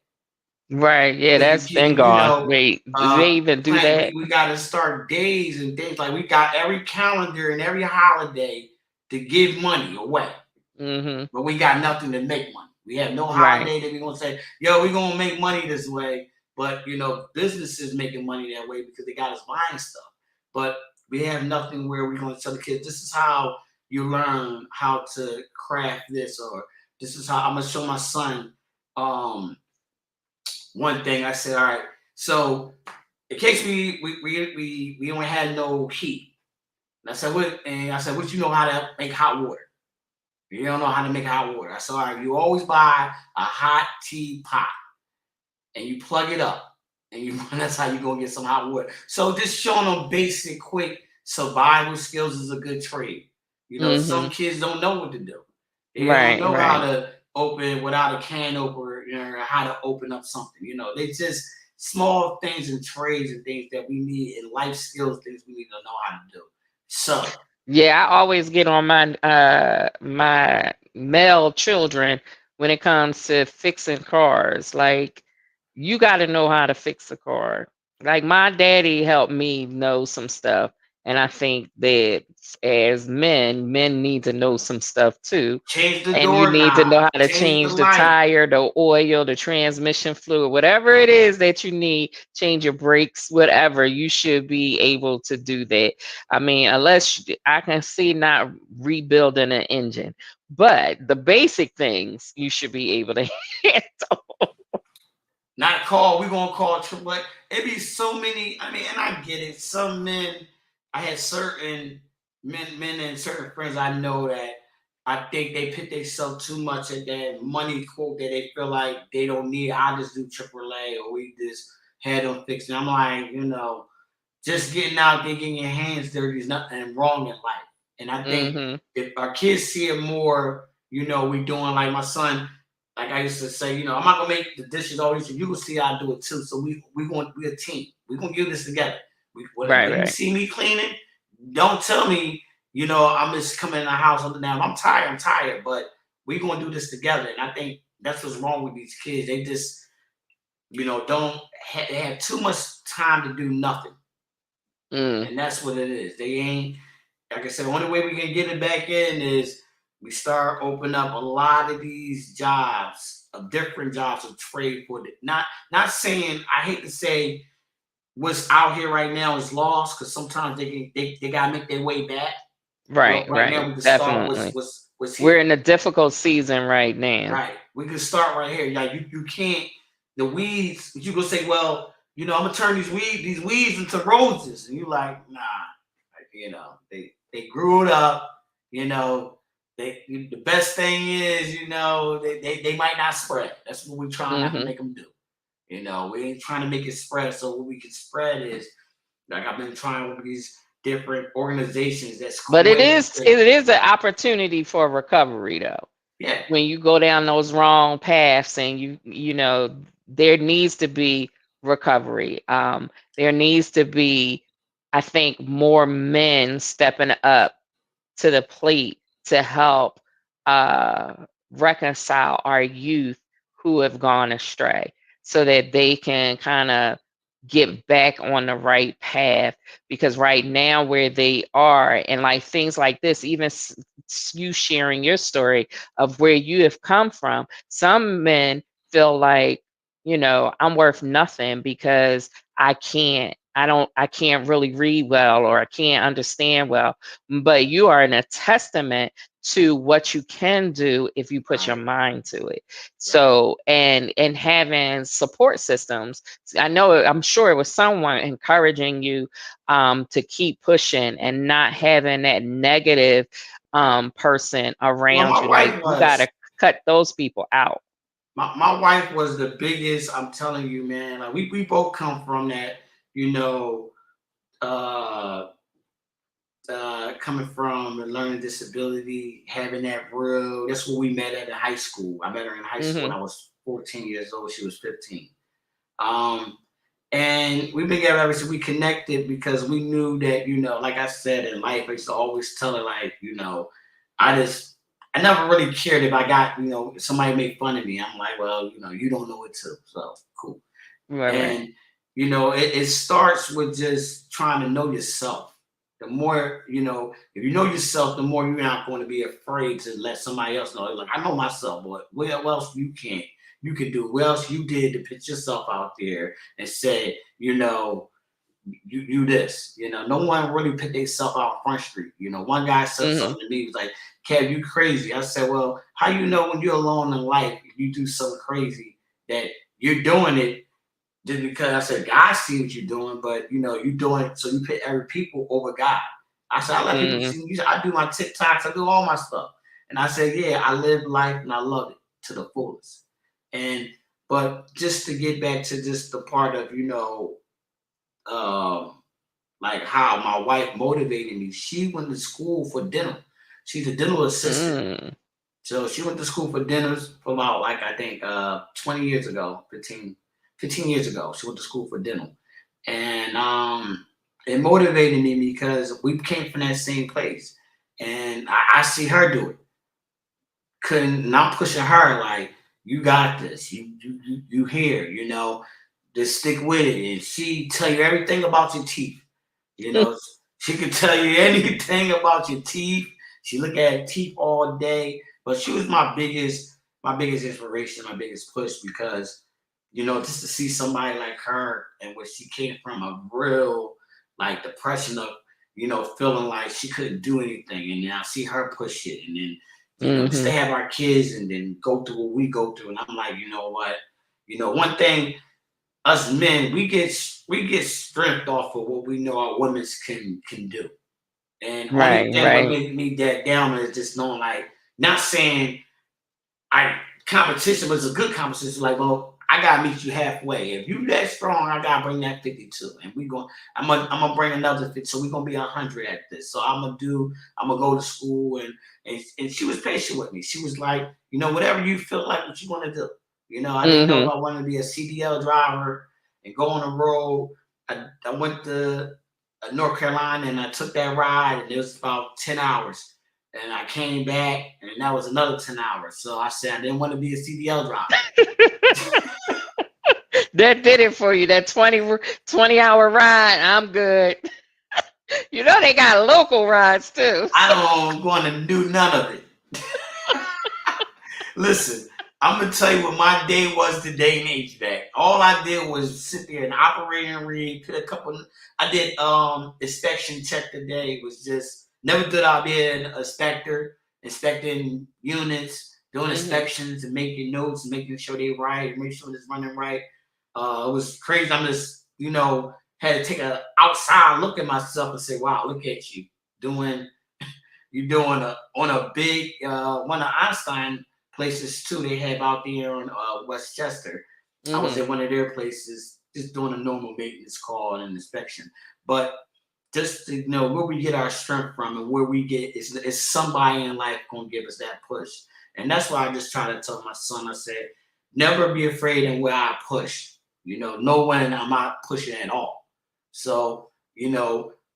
S1: Right. Yeah,
S2: Take your
S1: that's been
S2: kid,
S1: gone. Wait, do they even do
S2: plan.
S1: that?
S2: We got to start days and things like we got every calendar and every holiday to give money away,
S1: Mhm.
S2: but we got nothing to make money. We have no
S1: Right.
S2: holiday that we're gonna say, yo, we're gonna make money this way. But businesses making money that way because they got us buying stuff. But we have nothing where we're gonna tell the kids this is how you learn how to craft this, or this is how I'm gonna show my son. One thing I said, all right, so in case we only had no heat. And I said, what? And I said, what you know how to make hot water? You don't know how to make hot water. I said, all right, you always buy a hot tea pot and you plug it up, and that's how you gonna get some hot water. So just showing them basic, quick survival skills is a good trade. Some
S1: Mhm.
S2: kids don't know what to do. They don't
S1: Right,
S2: know how
S1: right.
S2: to open without a can opener, how to open up something. They just small things and trades and things that we need and life skills, things we need to know how to do. So
S1: Yeah, I always get on my male children when it comes to fixing cars. Like, you got to know how to fix a car. Like, my daddy helped me know some stuff, And I think that as men need to know some stuff too.
S2: Change the
S1: And you need to
S2: doorknob,
S1: know how to
S2: change the
S1: change the
S2: light.
S1: tire, the oil, the transmission fluid, whatever it is that you need, change your brakes, whatever, you should be able to do that. I mean, I can see not rebuilding an engine, but the basic things you should be able to handle.
S2: Not call. We gonna call AAA. It be so many. I mean, and I get it. Some men. I had certain men and certain friends I know that I think they put themselves too much at that money quote that they feel like they don't need. I just do AAA or we just had them fixed. And I'm like, just getting out there, getting your hands dirty is nothing wrong in life. And I think
S1: Hmm.
S2: if our kids see it more, we doing like my son. Like I used to say, I'm not gonna make the dishes always. You will see I do it too. So we a team. We gonna do this together.
S1: Right,
S2: When you
S1: right.
S2: see me cleaning, don't tell me, I'm just coming in the house on the down. I'm tired. I'm tired. But we gonna do this together. And I think that's what's wrong with these kids. They just, don't they have too much time to do nothing.
S1: Mm,
S2: And that's what it is. They ain't, like I said, the only way we can get it back in is we start opening up a lot of these jobs, of different jobs of trade for it. Not saying, I hate to say what's out here right now is lost, because sometimes they gotta make their way back. But
S1: right,
S2: right now
S1: right.
S2: we can start
S1: Definitely.
S2: what's
S1: We're
S2: here.
S1: in a difficult season right now.
S2: Right. We can start right here. Like you can't, the weeds, you gonna say, well, I'm gonna turn these weeds into roses. And you like, nah. Like, they grew it up, you know. The best thing is, they might not spread. That's what we're trying not to
S1: Hmm.
S2: make them do. We ain't trying to make it spread. So what we can spread is, like I've been trying with these different organizations that's
S1: But it
S2: quitting.
S1: is it is an opportunity for recovery though.
S2: Yeah,
S1: When you go down those wrong paths and there needs to be recovery. There needs to be, I think, more men stepping up to the plate to help uh, reconcile our youth who have gone astray so that they can kind of get back on the right path. Because right now where they are, and like things like this, even you sharing your story of where you have come from, some men feel like, I'm worth nothing because I can't really read well, or I can't understand well. But you are in a testament to what you can do if you put your
S2: right,
S1: mind to it.
S2: right.
S1: So, and having support systems, I'm sure it was someone encouraging you to keep pushing and not having that negative person
S2: Well,
S1: around
S2: my
S1: you. Like,
S2: wife
S1: you got to
S2: was.
S1: cut those people out.
S2: My wife was the biggest. I'm telling you, man. Like we both come from that, you know, uh, coming from a learning disability, having that real. That's what we met at in high school. I met her in high school
S1: Hmm.
S2: when I was 14 years old. She was 15. Um, and we've been together ever since. We connected because we knew that, like I said in life, I used to always tell her, like, I just, I never really cared if I got, if somebody made fun of me. I'm like, well, you don't know it too. So cool.
S1: Right, right.
S2: And, it starts with just trying to know yourself. The more, if you know yourself, the more you're not going to be afraid to let somebody else know. Like, I know myself, but what else you can do? What else you did to put yourself out there and say, you this. No one really put themselves out on Front Street. One guy said
S1: Hmm.
S2: something to me. He was like, Kev, you crazy. I said, well, how you know when you're alone in life, if you do something crazy, that you're doing it just because I said God see what you're doing, but you're doing it so you put every people over God. I said, I let people
S1: Hmm.
S2: see me. I do my TikToks, I do all my stuff. And I said, yeah, I live life and I love it to the fullest. And but just to get back to just the part of, um, like how my wife motivated me. She went to school for dental. She's a dental assistant.
S1: Mm.
S2: So she went to school for dentists for about, like, I think 20 years ago, 15 years ago. She went to school for dental. And it motivated me because we came from that same place. And I see her do it. Couldn't not pushing her like, you got this. You here, just stick with it. And she tell you everything about your teeth. You know, She could tell you anything about your teeth. She look at teeth all day. But she was my biggest inspiration, my biggest push because, just to see somebody like her and where she came from, a real like depression of, feeling like she couldn't do anything. And then I see her push it and then, just to
S1: Mm-hmm.
S2: have our kids and then go through what we go through. And I'm like, you know what? One thing us men, we get strength off of what we know our women can do. And only
S1: Right,
S2: thing what
S1: right.
S2: make me that down is just knowing, like, not saying I competition was a good competition. Like, well, I gotta meet you halfway. If you that strong, I gotta bring that 52, and we going. I'm gonna bring another 50. So we're gonna be 100 at this. So I'm gonna go to school, and she was patient with me. She was like, whatever you feel like, what you want to do. I didn't know if
S1: Mm-hmm.
S2: I wanted to be a CDL driver and go on the road. I went to North Carolina and I took that ride, and it was about 10 hours. And I came back, and that was another 10 hours. So I said I didn't want to be a CDL driver.
S1: That did it for you. That 20-hour ride. I'm good. You know they got local rides too.
S2: I don't want to do none of it. Listen, I'm gonna tell you what my day was today in HVAC. All I did was sit there and operating rig, put a couple. I did inspection check today. It was just never did I be an inspector, inspecting units, doing
S1: Hmm.
S2: inspections and making notes and making sure they right and make sure it's running right. It was crazy. I'm just had to take a outside look at myself and say, wow, look at you doing you're doing on a big one of Einstein places too. They have out there on Westchester. I was
S1: Hmm.
S2: at one of their places just doing a normal maintenance call and inspection. But just to know where we get our strength from and where we get is somebody in life gonna give us that push. And that's why I just try to tell my son, I said, never be afraid in where I push. Know when I'm not pushing at all. So,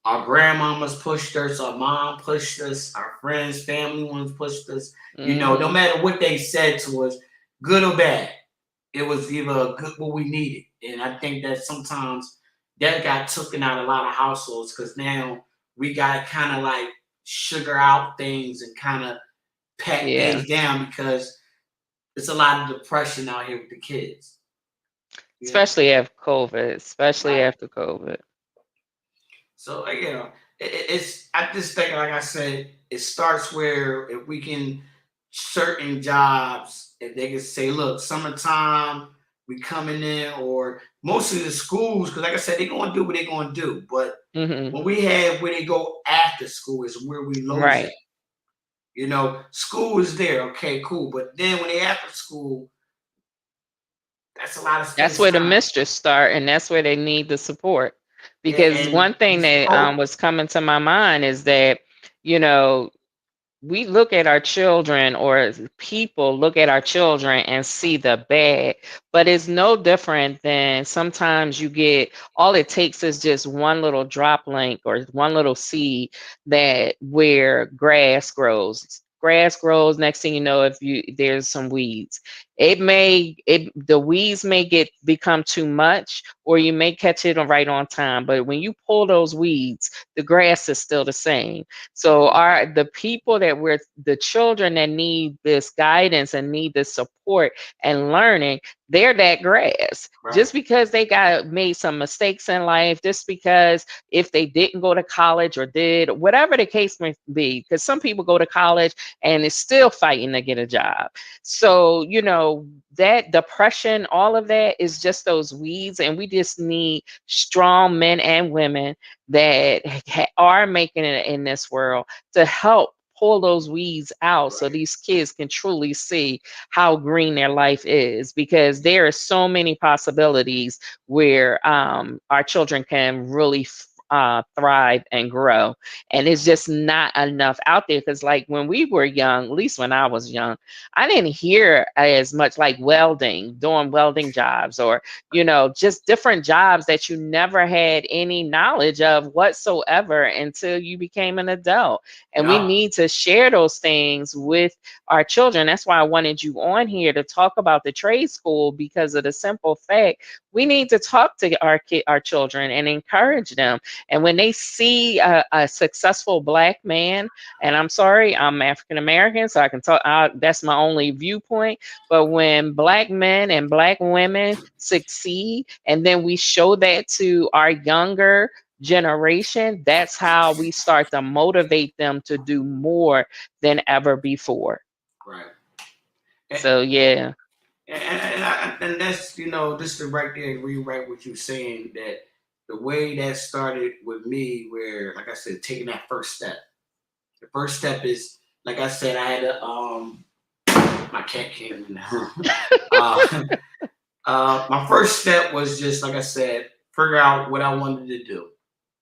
S2: our grandmamas pushed us, our mom pushed us, our friends, family ones pushed us. No
S1: Hmm.
S2: matter what they said to us, good or bad, it was either a good what we needed. And I think that sometimes that got taken out of a lot of households because now we got kind of like sugar out things and kind of pat
S1: Yeah.
S2: things down because it's a lot of depression out here with the kids. Yeah,
S1: Especially after COVID. Especially
S2: right.
S1: after COVID.
S2: So it's I just think, like I said, it starts where if we can certain jobs, if they can say, look, summertime we coming in, or most of the schools, because like I said, they're gonna do what they're gonna do. But
S1: Hmm.
S2: when we have where they go after school is where we lose at.
S1: Right.
S2: School is there, okay, cool. But then when they after school, that's a lot of
S1: That's
S2: space
S1: where the
S2: time.
S1: mistress start, and that's where they need the support.
S2: Yeah,
S1: Because
S2: and
S1: one thing
S2: you
S1: that
S2: spoke.
S1: was coming to my mind is that, you know, we look at our children, or people look at our children and see the bad, but it's no different than sometimes you get, all it takes is just one little drop link or one little seed that where grass grows. Next thing you know, if you there's some weeds, the weeds may get become too much, or you may catch it right on time, but when you pull those weeds, the grass is still the same. So are the people that we're the children that need this guidance and need this support and learning, they're that grass.
S2: Right.
S1: Just because they got made some mistakes in life, just because if they didn't go to college or did whatever the case may be, because some people go to college and is still fighting to get a job. So, that depression, all of that is just those weeds, and we just need strong men and women that are making it in this world to help pull those weeds out so
S2: Right.
S1: these kids can truly see how green their life is, because there are so many possibilities where our children can really thrive and grow, and it's just not enough out there. Because like when we were young, at least when I was young, I didn't hear as much like welding, doing welding jobs, or just different jobs that you never had any knowledge of whatsoever until you became an adult. And we
S2: Yeah.
S1: need to share those things with our children. That's why I wanted you on here to talk about the trade school, because of the simple fact, We need to talk to our children and encourage them. And when they see a successful black man, and I'm sorry, I'm African American, so I can talk. That's my only viewpoint. But when black men and black women succeed, and then we show that to our younger generation, that's how we start to motivate them to do more than ever before.
S2: Right. And,
S1: So yeah.
S2: and that's, this is right there, rewrite what you're saying, that the way that started with me, where, like I said, taking that first step. The first step is, like I said, I had to, my cat came in the room. My first step was just, like I said, figure out what I wanted to do.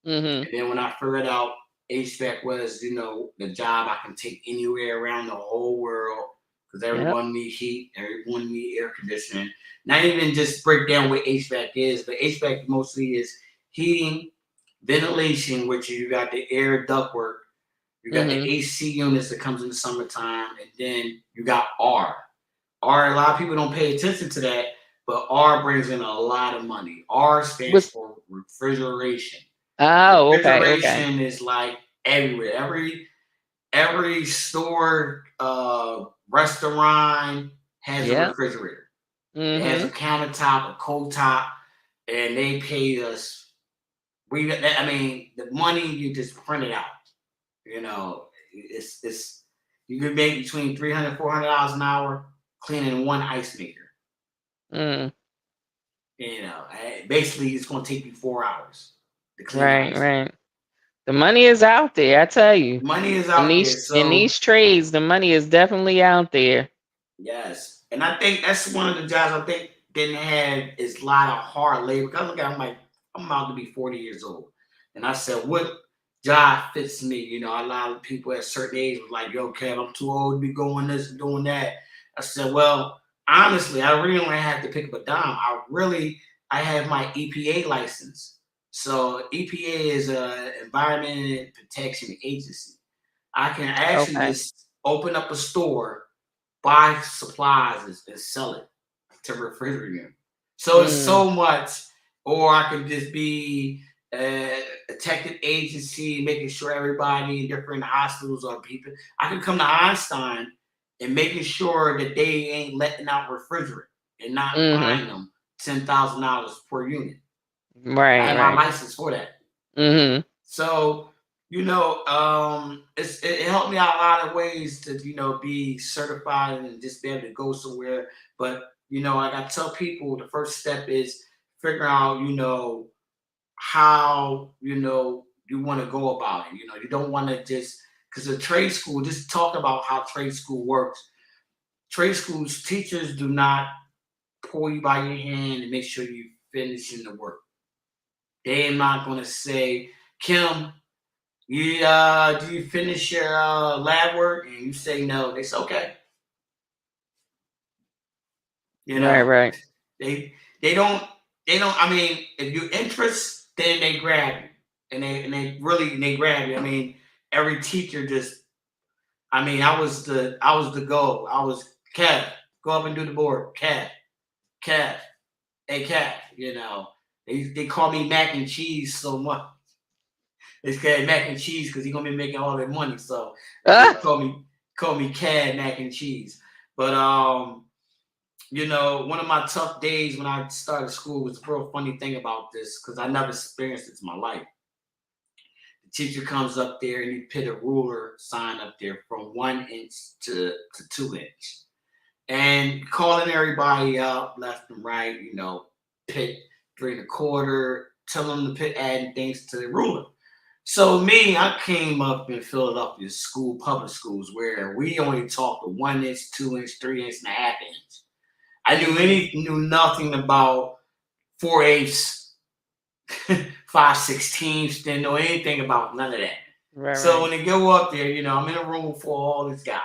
S1: Mhm.
S2: And then when I figured out HVAC was, the job I can take anywhere around the whole world, because
S1: Yep.
S2: everyone need heat, everyone need air conditioning. Not even just break down what HVAC is, but HVAC mostly is heating, ventilation, which you got the air ductwork, you got the
S1: Mhm.
S2: AC units that comes in the summertime, and then you got R. R, a lot of people don't pay attention to that, but R brings in a lot of money. R stands
S1: Was
S2: for refrigeration.
S1: Oh, okay, okay.
S2: Refrigeration is like everywhere. Every store, restaurant has a
S1: Yep.
S2: refrigerator. It has a
S1: Mhm.
S2: countertop, a cold top, and they pay us. I mean, the money you just print it out. You know, it's you could make between $300 $400 an hour cleaning one ice maker.
S1: Mm.
S2: Basically, it's going to take you 4 hours to clean the
S1: Right,
S2: ice maker.
S1: right. The money is out there, I tell you.
S2: Money is
S1: In
S2: out there, so
S1: these trades, the money is definitely out there.
S2: yes, and I think that's one of the jobs I think didn't have is a lot of hard labor. Because I look at, I'm like, I'm about to be 40 years old, and I said, what job fits me? A lot of people at a certain age was like, yo, Kev, I'm too old to be going this and doing that. I said, well, honestly, I really only had to pick up a dime. I have my EPA license. So EPA is a Environment Protection Agency. I can actually
S1: Okay.
S2: just open up a store, buy supplies, and sell it to refrigerant. So it's
S1: Mm.
S2: so much. Or I can just be a detective agency, making sure everybody in different hospitals or people. I can come to Einstein and making sure that they ain't letting out refrigerant and not
S1: Mhm.
S2: buying them $10,000 per unit. I
S1: Right,
S2: have my
S1: right.
S2: license for that.
S1: Mhm.
S2: So, it helped me out a lot of ways to, be certified and just be able to go somewhere. But, like I tell people, the first step is figure out, how, you want to go about it. You don't want to just, because a trade school, just talk about how trade school works. Trade schools, teachers do not pull you by your hand and make sure you finishing the work. They're not going to say, Kim, do you finish your lab work? And you say no. They say okay. You
S1: Right,
S2: know,
S1: right.
S2: they they don't they don't. I mean, if you interest, then they grab you, and they grab you. I mean, every teacher just. I mean, I was the goal. I was Kev. Go up and do the board. Kev, hey Kev. They call me mac and cheese so much. It's called mac and cheese because he's gonna be making all that money. So they just
S1: Ah!
S2: call me Cad mac and cheese. But one of my tough days when I started school was a real funny thing about this because I never experienced it in my life. The teacher comes up there and he put a ruler sign up there from 1 inch to 2 inch. And calling everybody up left and right, pit 3 1/4, tell them to put adding things to the ruler. So me, I came up in Philadelphia school, public schools, where we only taught the 1 inch, 2 inch, 3 inch, and a half inch. I knew nothing about 4/8, 5/16. Didn't know anything about none of that.
S1: Right,
S2: So
S1: right.
S2: when they go up there, I'm in a room for all these guys.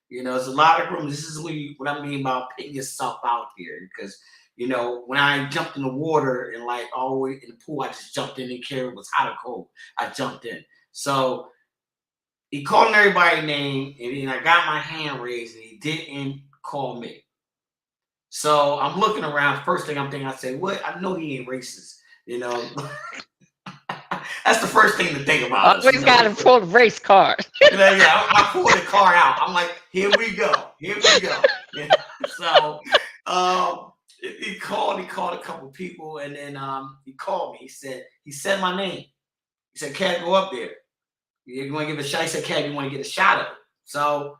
S2: It's a lot of rooms. This is what I mean about putting yourself out there. Because, when I jumped in the water and like all the way in the pool, I just jumped in and care it was hot or cold. I jumped in. So he called everybody's name and then I got my hand raised and he didn't call me. So I'm looking around. First thing I'm thinking, I say, what? I know he ain't racist. You know, that's the first thing to think about us. You
S1: Always
S2: know,
S1: got to pull the race card.
S2: yeah, I pulled the car out. I'm like, here we go. Here we go. Yeah. So he called a couple people, and then he called me. He said my name. He said, Cat, go up there. You want to give a shot? He said, Cat, you want to get a shot of it? So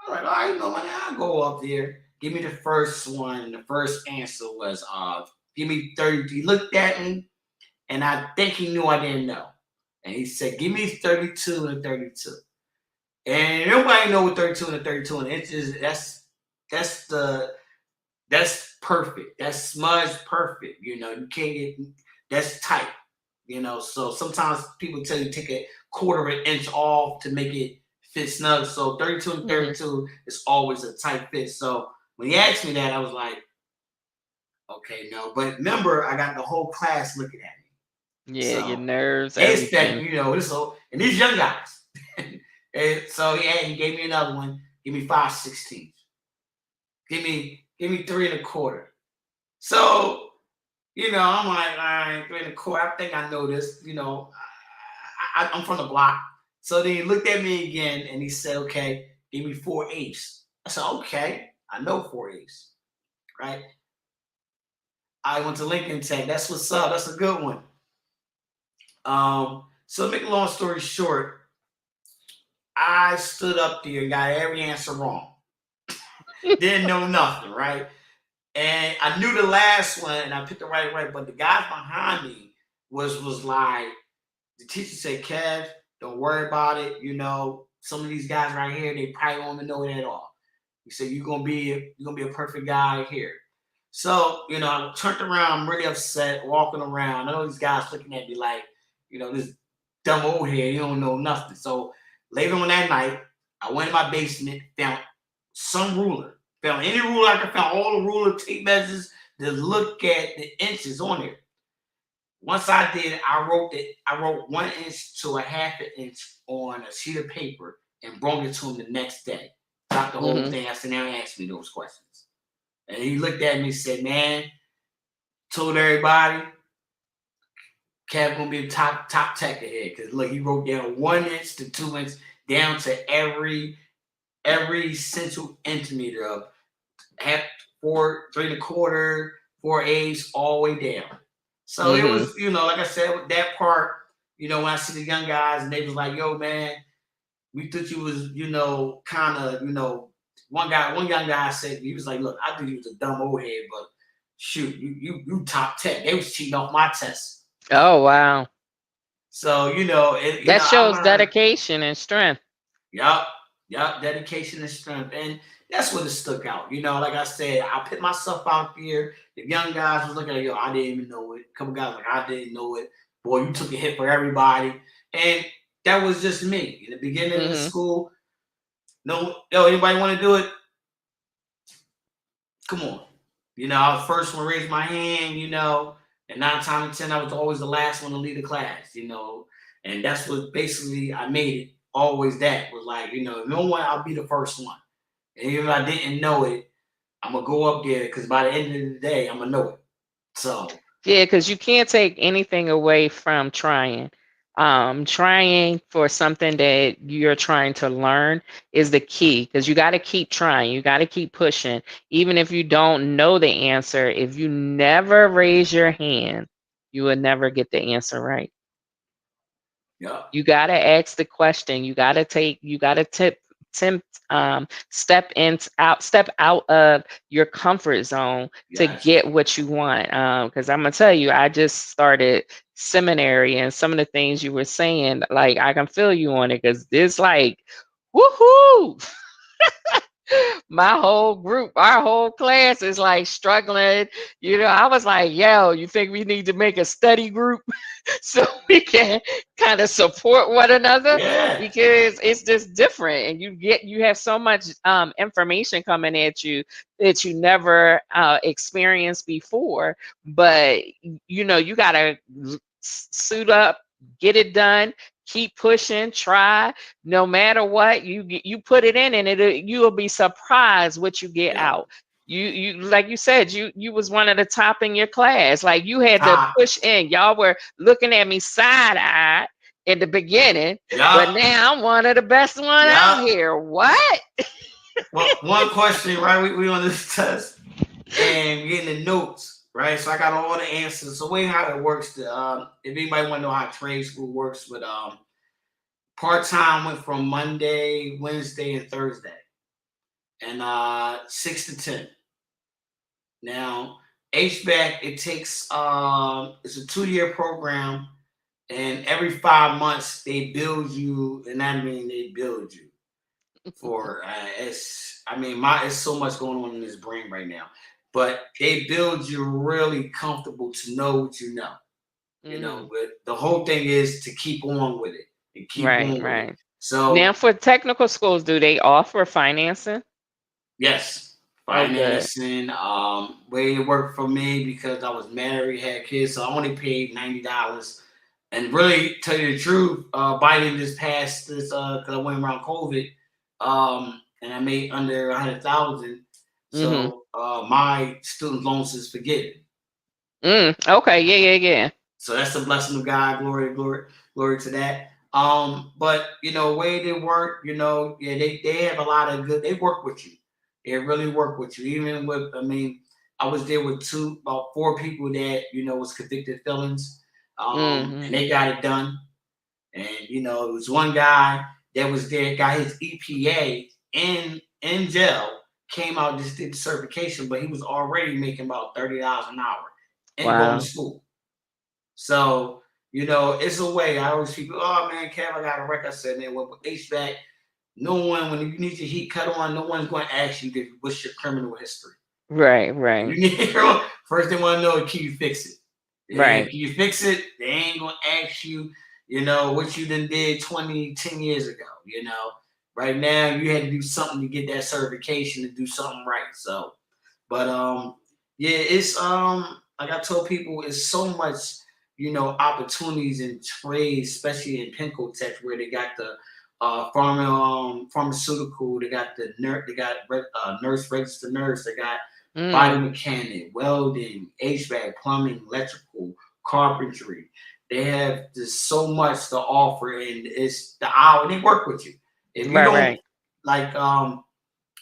S2: I'm like, all right, no, man, I'll go up there. Give me the first one. The first answer was give me 30. He looked at me, and I think he knew I didn't know. And he said, give me 32 and 32. And nobody know what 32 and 32 and inches. That's the that's perfect. That's smudge perfect. You know, you can't get that's tight. You know, so sometimes people tell you take a quarter of an inch off to make it fit snug. So 32 and
S1: Mhm.
S2: 32 is always a tight fit. So when he asked me that, I was like, okay, no. But remember, I got the whole class looking at me.
S1: Yeah, your
S2: So
S1: nerves,
S2: they expect,
S1: everything.
S2: this so and these young guys. And so he gave me another one. Give me 5/16. Give me 3 1/4. So, I'm like, all right, 3 1/4. I think I know this. I'm from the block. So then he looked at me again and he said, okay, give me 4/8. I said, okay, I know 4/8, right? I went to Lincoln Tech. That's what's up. That's a good one. So to make a long story short, I stood up there and got every answer wrong. Didn't know nothing, right? And I knew the last one and I picked the right way, but the guys behind me was like, the teacher said, Kev, don't worry about it. Some of these guys right here, they probably won't even know it at all. He said, you're gonna be a perfect guy here. So, I turned around, I'm really upset, walking around. I know these guys looking at me like, this dumb old head, you don't know nothing. So later on that night, I went in my basement, found some ruler. Found any ruler I could find, all the ruler tape measures to look at the inches on there. Once I did, I wrote 1 inch to a half an inch on a sheet of paper and brought it to him the next day. Dropped the whole
S1: Mhm.
S2: thing. I said, now ask me those questions. And he looked at me and said, man, told everybody, Kev gonna be the top tech ahead. Cause look, he wrote down 1 inch to 2 inch down to every central centimeter of half 3 1/4, 4/8, all the way down. So it
S1: Mhm.
S2: was, like I said, with that part, when I see the young guys and they was like, yo, man, we thought you was, kind of, one young guy said, he was like, look, I think you was a dumb old head, but shoot, you top 10. They was cheating off my test.
S1: Oh, wow.
S2: So,
S1: That
S2: I
S1: shows
S2: learned.
S1: dedication and strength.
S2: Yup, yup, dedication and strength. And that's what it stuck out. Like I said, I put myself out there. The young guys was looking at, yo, I didn't even know it. A couple guys like, I didn't know it. Boy, you took a hit for everybody. And that was just me. In the beginning of the
S1: Mhm.
S2: school, no, yo, anybody want to do it? Come on. I was the first one to raise my hand, and 9 times out of 10, I was always the last one to lead the class. And that's what basically I made it always that was like, no one, I'll be the first one. And even if I didn't know it, I'm gonna go up there because by the end of the day, I'm gonna know it. So
S1: Yeah, because you can't take anything away from trying. Trying for something that you're trying to learn is the key because you got to keep trying. You got to keep pushing. Even if you don't know the answer, if you never raise your hand, you will never get the answer right.
S2: yeah,
S1: You got to ask the question. You got to step out of your comfort zone to
S2: gotcha.
S1: get what you want. Because I'm gonna tell you, I just started seminary, and some of the things you were saying, like I can feel you on it, because it's like, woohoo! My whole group, our whole class is like struggling. I was like, yo, you think we need to make a study group so we can kind of support one another,
S2: Yeah,
S1: because it's just different, and you have so much information coming at you that you never experienced before. But you gotta suit up, get it done, keep pushing, try. No matter what, you put it in, and you will be surprised what you get
S2: yeah,
S1: out. you like you said, you was one of the top in your class. Like you had to
S2: Top.
S1: push in. Y'all were looking at me side-eyed in the beginning, but
S2: Yup.
S1: now I'm one of the best one out
S2: Yup.
S1: here. What?
S2: Well, one question, right? We on this test and getting the notes, right? So I got all the answers. So way how it works. If anybody want to know how trade school works, but part time went from Monday, Wednesday, and Thursday, and 6 to 10. Now HVAC it takes it's a 2 year program, and every 5 months they build you, and that means they build you for it's I mean my it's so much going on in this brain right now, but they build you really comfortable to know what you know.
S1: Hmm.
S2: But the whole thing is to keep on with it and keep
S1: Right,
S2: on with it.
S1: right. Now
S2: So
S1: for technical schools, do they offer financing?
S2: yes,
S1: Oh, good.
S2: financing, way it worked for me because I was married, had kids, so I only paid $90. And really, tell you the truth, Biden just passed this because I went around COVID, and I made under 100,000.
S1: Hmm.
S2: So my student loans is forgiven.
S1: Okay, yeah, yeah, yeah.
S2: So that's the blessing of God. Glory, glory, glory to that. But way they work, yeah, they have a lot of good. They work with you. They really work with you. Even with, I mean, I was there with about four people that was convicted felons, and
S1: Hmm.
S2: they got it done. And it was one guy that was there, got his EPA in jail, came out just did the certification, but he was already making about $30 an hour and going to
S1: Wow.
S2: school. So, it's a way. I always people, oh man, Kev, I got a record. I said, man, well, with HVAC, no one, when you need your heat cut on, no one's going to ask you what's your criminal history.
S1: Right,
S2: You
S1: right,
S2: need first they want to know, can you fix it? And
S1: right,
S2: can you fix it? They ain't gonna ask you, what you done did 10 years ago. Right now you had to do something to get that certification to do something right. So, but yeah, it's like I told people, it's so much, opportunities in trades, especially in PENNCO Tech, where they got the pharmaceutical, they got the nurse, they got nurse registered nurse, they got body
S1: mm,
S2: mechanic, welding, HVAC, plumbing, electrical, carpentry. They have just so much to offer, and it's the hour they work with you. If you
S1: right,
S2: don't
S1: right,
S2: like,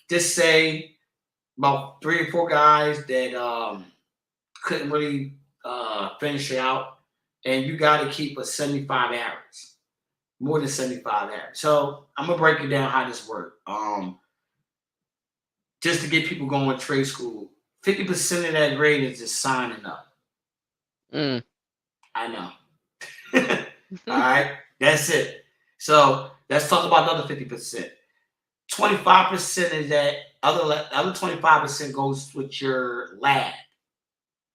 S2: just say about 3 or 4 guys that couldn't really finish it out, and you got to keep a 75 average, more than 75 average. So I'm gonna break it down how this works. Just to get people going with trade school, 50% of that grade is just signing up.
S1: mm.
S2: I know. All right, that's it. So let's talk about the other 50%. 25% is that other 25% goes with your lab.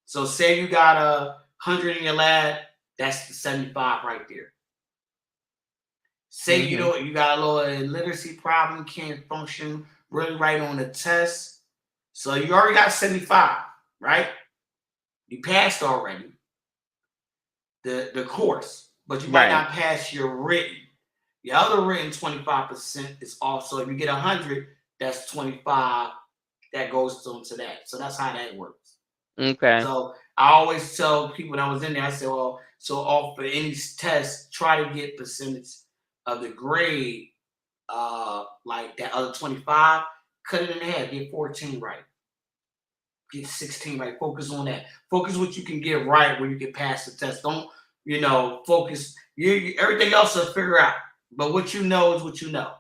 S2: So say you got 100 in your lab, that's the 75 right there. Say
S1: Mhm.
S2: you got a little literacy problem, can't function really right on the test. So you already got 75, right? You passed already the course, but you might
S1: Right.
S2: not pass your written. Your other written 25% is also, if you get 100, that's 25 that goes to that. So that's how that works.
S1: Okay.
S2: So I always tell people when I was in there, I said, well, so off for any test, try to get percentage of the grade, like that other 25, cut it in half, get 14 right, get 16 right. Focus on that. Focus what you can get right where you can pass the test. Don't, focus. Everything else will figure out. But what you know is what you know.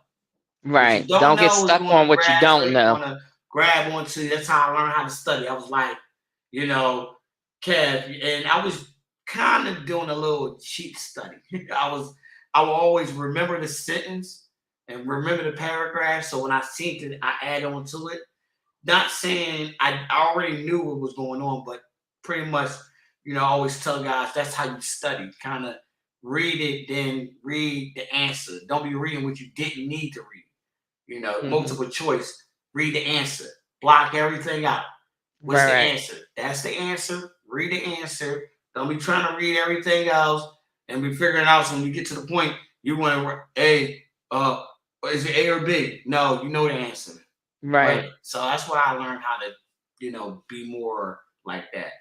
S2: What you
S1: Right.
S2: don't
S1: Don't get
S2: know is
S1: stuck
S2: going to
S1: on what you don't
S2: graduate,
S1: know.
S2: going to grab onto. That's how I learned how to study. I was like, you know, Kev, and I was kind of doing a little cheat study. I will always remember the sentence and remember the paragraph. So when I seen it, I add on to it. Not saying I already knew what was going on, but pretty much, I always tell guys that's how you study. Kind of read it, then read the answer. Don't be reading what you didn't need to read.
S1: Mhm.
S2: Multiple choice. Read the answer. Block everything out. What's
S1: Right,
S2: the
S1: right.
S2: answer? That's the answer. Read the answer. Don't be trying to read everything else and be figuring out. So when you get to the point, you want to, hey, is it A or B? No, you know the answer.
S1: Right.
S2: Right. So that's what I learned how to. be more like that.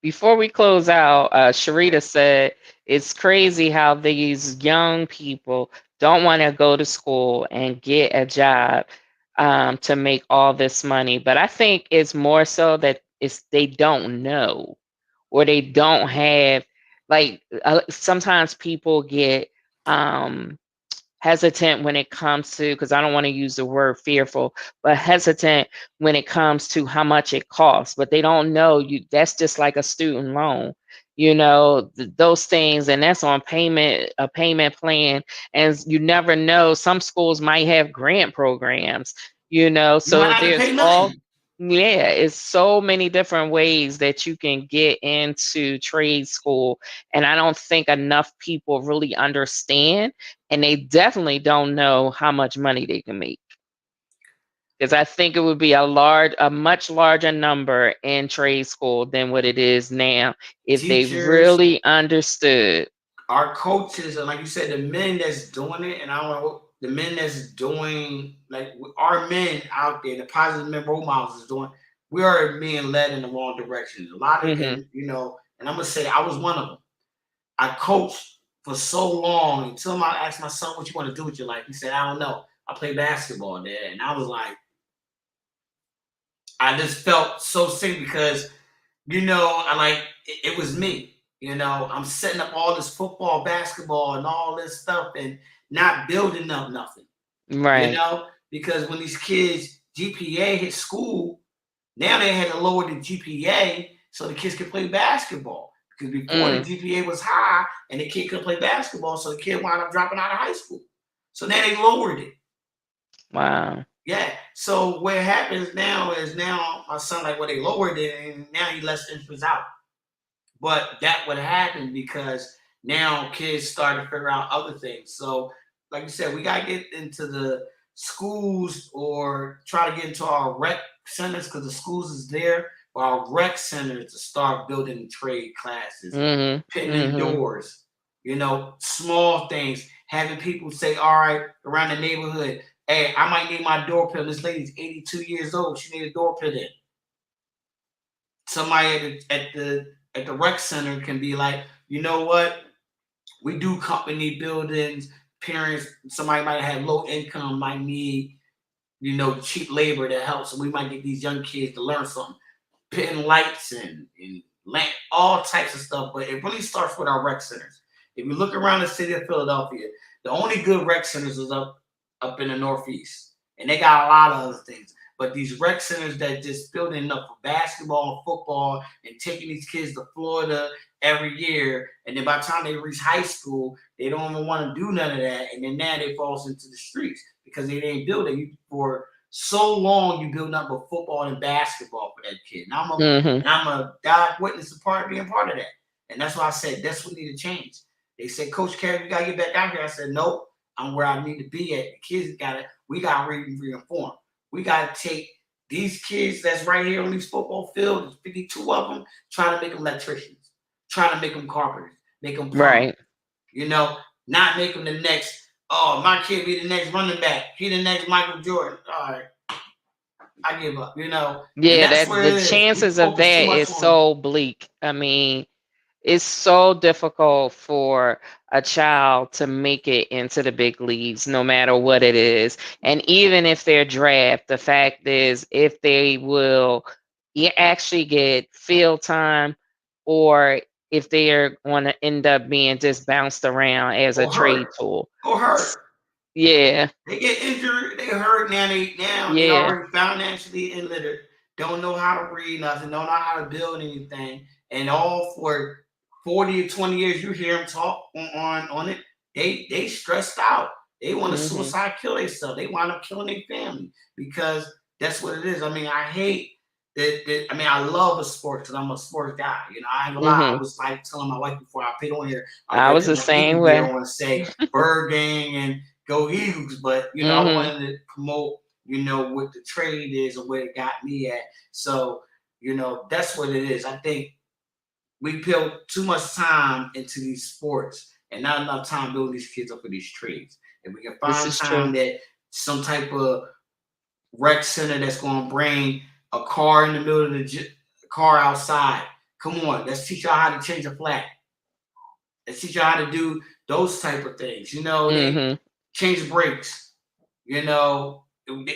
S1: Before we close out, Sharita said it's crazy how these young people don't want to go to school and get a job to make all this money. But I think it's more so that it's they don't know or they don't have like sometimes people get hesitant when it comes to, because I don't want to use the word fearful, but hesitant when it comes to how much it costs. But they don't know you that's just like a student loan, those things, and that's on a payment plan. And you never know, some schools might have grant programs,
S2: You might
S1: so
S2: not have to
S1: there's
S2: pay
S1: all
S2: nothing.
S1: yeah, it's so many different ways that you can get into trade school. And I don't think enough people really understand, and they definitely don't know how much money they can make. Because I think it would be a much larger number in trade school than what it is now if they
S2: Teachers,
S1: really understood.
S2: our coaches, and like you said, the men that's doing it, and I don't know the men that's doing like our men out there, the positive men role models is doing. We are being led in the wrong direction. A lot of,
S1: Hmm.
S2: and I'm gonna say that I was one of them. I coached for so long until I asked my son, "What you want to do with your life?" He said, "I don't know. I play basketball, Dad." And I was like, I just felt so sick because I like it was me. I'm setting up all this football, basketball, and all this stuff, and not building up nothing.
S1: Right.
S2: Because when these kids GPA hit school, now they had to lower the GPA so the kids could play basketball. Because before the
S1: Mm.
S2: GPA was high and the kid could play basketball, so the kid wound up dropping out of high school. So now they lowered it.
S1: Wow.
S2: Yeah. So what happens now is now my son like they lowered it and now he lets interest out. But that would happen because now kids start to figure out other things. So, like you said, we gotta get into the schools or try to get into our rec centers because the schools is there. Or our rec centers to start building trade classes,
S1: Hmm.
S2: pitting in
S1: Hmm.
S2: doors, small things, having people say, all right, around the neighborhood, hey, I might need my door pin. This lady's 82 years old. She need a door pin in. Somebody at the rec center can be like, you know what? We do company buildings. Parents, somebody might have low income, might need, cheap labor to help. So we might get these young kids to learn something, putting lights and lamp, all types of stuff. But it really starts with our rec centers. If you look around the city of Philadelphia, the only good rec centers is up in the Northeast, and they got a lot of other things. But these rec centers that just building up for basketball and football and taking these kids to Florida every year, and then by the time they reach high school, they don't even want to do none of that, and then now they falls into the streets because they didn't build it for so long. You build up with football and basketball for that kid. And
S1: Hmm.
S2: I'm a God witness of being part of that. And that's why I said that's what need to change. They said, Coach Carey, you gotta get back out here. I said, nope, I'm where I need to be at. The kids we gotta reinform. We gotta take these kids that's right here on these football fields, 52 of them, trying to make them electricians, trying to make them carpenters, make them plumbers,
S1: Right.
S2: not make them the next, oh, my kid be the next running back. He the next Michael Jordan. All right, I give up, and
S1: Yeah,
S2: that's
S1: that
S2: where it
S1: the
S2: is. We
S1: chances of
S2: focus too
S1: that
S2: much
S1: is
S2: on,
S1: so bleak. I mean, it's so difficult for a child to make it into the big leagues, no matter what it is. And even if they're draft, the fact is, if they will actually get field time, or if they're going to end up being just bounced around as a
S2: or hurt,
S1: trade tool.
S2: or hurt.
S1: Yeah,
S2: They get injured, they hurt. Now they
S1: yeah.
S2: already financially illiterate, don't know how to read nothing, don't know how to build anything, and all for 40 or 20 years you hear them talk on it. They stressed out. They want to
S1: Hmm.
S2: suicide kill themselves. They wind up killing their family because that's what it is. I mean, I hate that I mean, I love a sport because I'm a sports guy. I ain't gonna lie. I
S1: Hmm.
S2: was like telling my wife before I put on here, I
S1: I
S2: gotta
S1: was
S2: get
S1: the
S2: my
S1: same
S2: Eagle gear
S1: way.
S2: on and say Bird Gang and go Eagles. But I
S1: Hmm.
S2: wanted to promote, what the trade is and where it got me at. So, that's what it is. I think we build too much time into these sports and not enough time building these kids up for these trades. If we can
S1: This
S2: find
S1: is true.
S2: time that some type of rec center that's going to bring a car in the middle of the car outside. Come on, let's teach y'all how to change a flat. Let's teach y'all how to do those type of things. They
S1: Mm-hmm.
S2: change brakes. You know,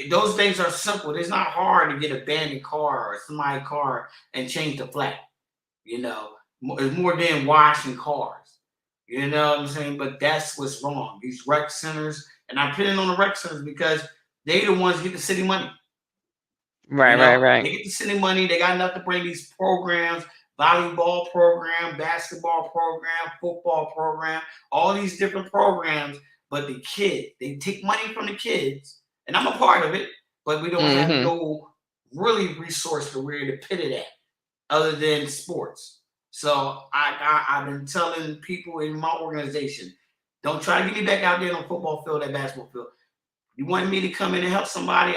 S2: those things are simple. It's not hard to get a abandoned car or somebody's car and change the flat. You know, it's more than washing cars. You know what I'm saying? But that's what's wrong. These rec centers, and I put it on the rec centers because they the ones get the city money.
S1: Right, right,
S2: They
S1: right.
S2: get the city money. They got enough to bring these programs, volleyball program, basketball program, football program, all these different programs. But the kid, they take money from the kids, and I'm a part of it. But we don't have
S1: Mm-hmm.
S2: no really resource to where to put it at, other than sports. So I've been telling people in my organization, don't try to get me back out there on the football field, that basketball field. You want me to come in and help somebody?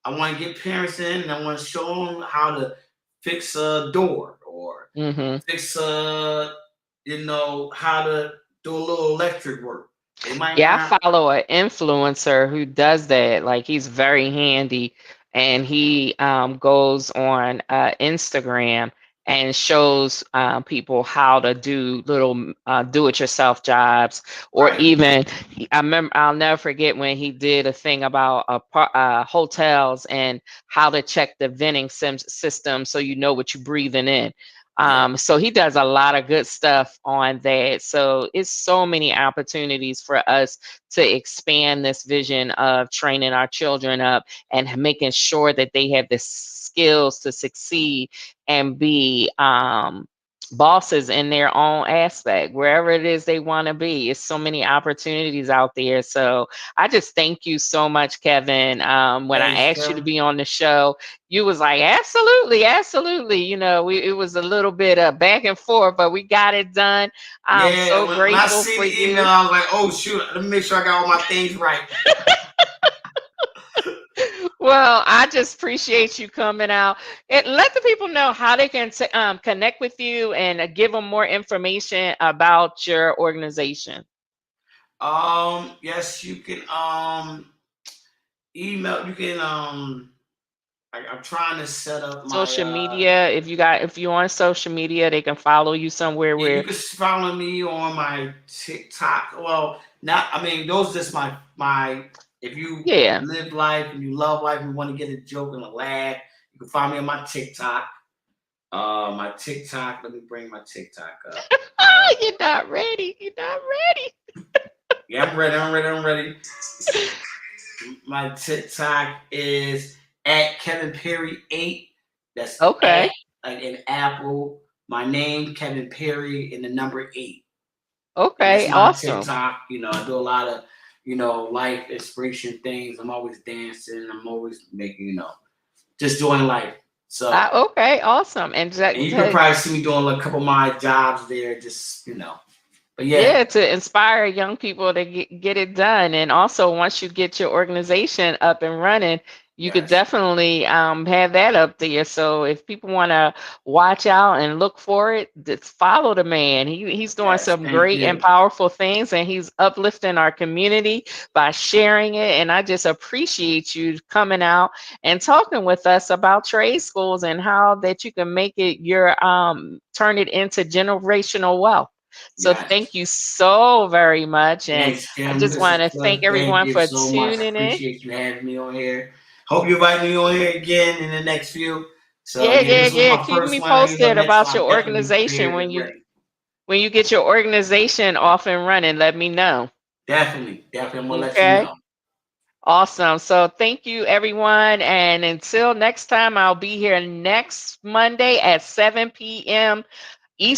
S2: I want to get parents in, and I want to show them how to fix a door or
S1: Mm-hmm.
S2: fix how to do a little electric work. They might
S1: Yeah, I
S2: not.
S1: follow an influencer who does that. Like he's very handy, and he goes on Instagram and shows people how to do little do-it-yourself jobs, or
S2: Right.
S1: even I remember I'll never forget when he did a thing about hotels and how to check the venting system so you know what you're breathing in.
S2: Yeah.
S1: So he does a lot of good stuff on that. So it's so many opportunities for us to expand this vision of training our children up and making sure that they have the skills to succeed and be bosses in their own aspect, wherever it is they want to be. It's so many opportunities out there. So I just thank you so much, Kevin. When I
S2: Thanks,
S1: asked you to
S2: Kim.
S1: be on the show, you was like, absolutely, absolutely. It was a little bit back and forth, but we got it done. I'm
S2: Yeah.
S1: so
S2: When I
S1: grateful
S2: see
S1: for
S2: the email,
S1: you.
S2: I was like, oh shoot, let me make sure I got all my things right.
S1: Well, I just appreciate you coming out and let the people know how they can connect with you and give them more information about your organization.
S2: Yes, you can email. You can I'm trying to set up my
S1: Social media, if you're on social media, they can follow you somewhere
S2: yeah, you
S1: where,
S2: can follow me on my TikTok. Well, not I mean those just my if you
S1: yeah.
S2: live life and you love life and want to get a joke and a laugh, you can find me on my TikTok. My TikTok, let me bring my TikTok up.
S1: You're not ready. You're not ready.
S2: Yeah, I'm ready, I'm ready, I'm ready. My TikTok is at Kevin Perry 8. That's at
S1: Okay.
S2: like an apple. My name, Kevin Perry, and the number 8. And that's
S1: Okay.
S2: my
S1: Awesome.
S2: TikTok. I do a lot of, life inspiration things. I'm always dancing. I'm always making, just doing life. So,
S1: Okay. Awesome.
S2: and you can probably see me doing a couple of my jobs there, just, But yeah,
S1: Yeah, to inspire young people to get it done. And also, once you get your organization up and running, you could
S2: yes,
S1: definitely have that up there. So if people want to watch out and look for it, just follow the man. He's doing
S2: yes.
S1: some
S2: Thank
S1: great and
S2: you.
S1: powerful things, and he's uplifting our community by sharing it. And I just appreciate you coming out and talking with us about trade schools and how that you can make it your turn it into generational wealth. So
S2: Yes.
S1: thank you so very much. And
S2: Thanks,
S1: I
S2: Kim.
S1: just
S2: It's a
S1: want to thank
S2: pleasure. Thank
S1: everyone
S2: you
S1: for
S2: so much.
S1: tuning in.
S2: Appreciate you having me on here. Hope you invite me on here again in the next few. So
S1: Yeah,
S2: yeah,
S1: yeah,
S2: this was
S1: yeah.
S2: my
S1: Keep
S2: first
S1: me
S2: one.
S1: posted
S2: Next
S1: about
S2: one
S1: your
S2: I'll definitely be
S1: organization
S2: prepared and ready.
S1: when you get your organization off and running. Let me know.
S2: Definitely, definitely. I'm gonna let you
S1: Okay.
S2: know.
S1: Awesome. So thank you, everyone. And until next time, I'll be here next Monday at 7 p.m.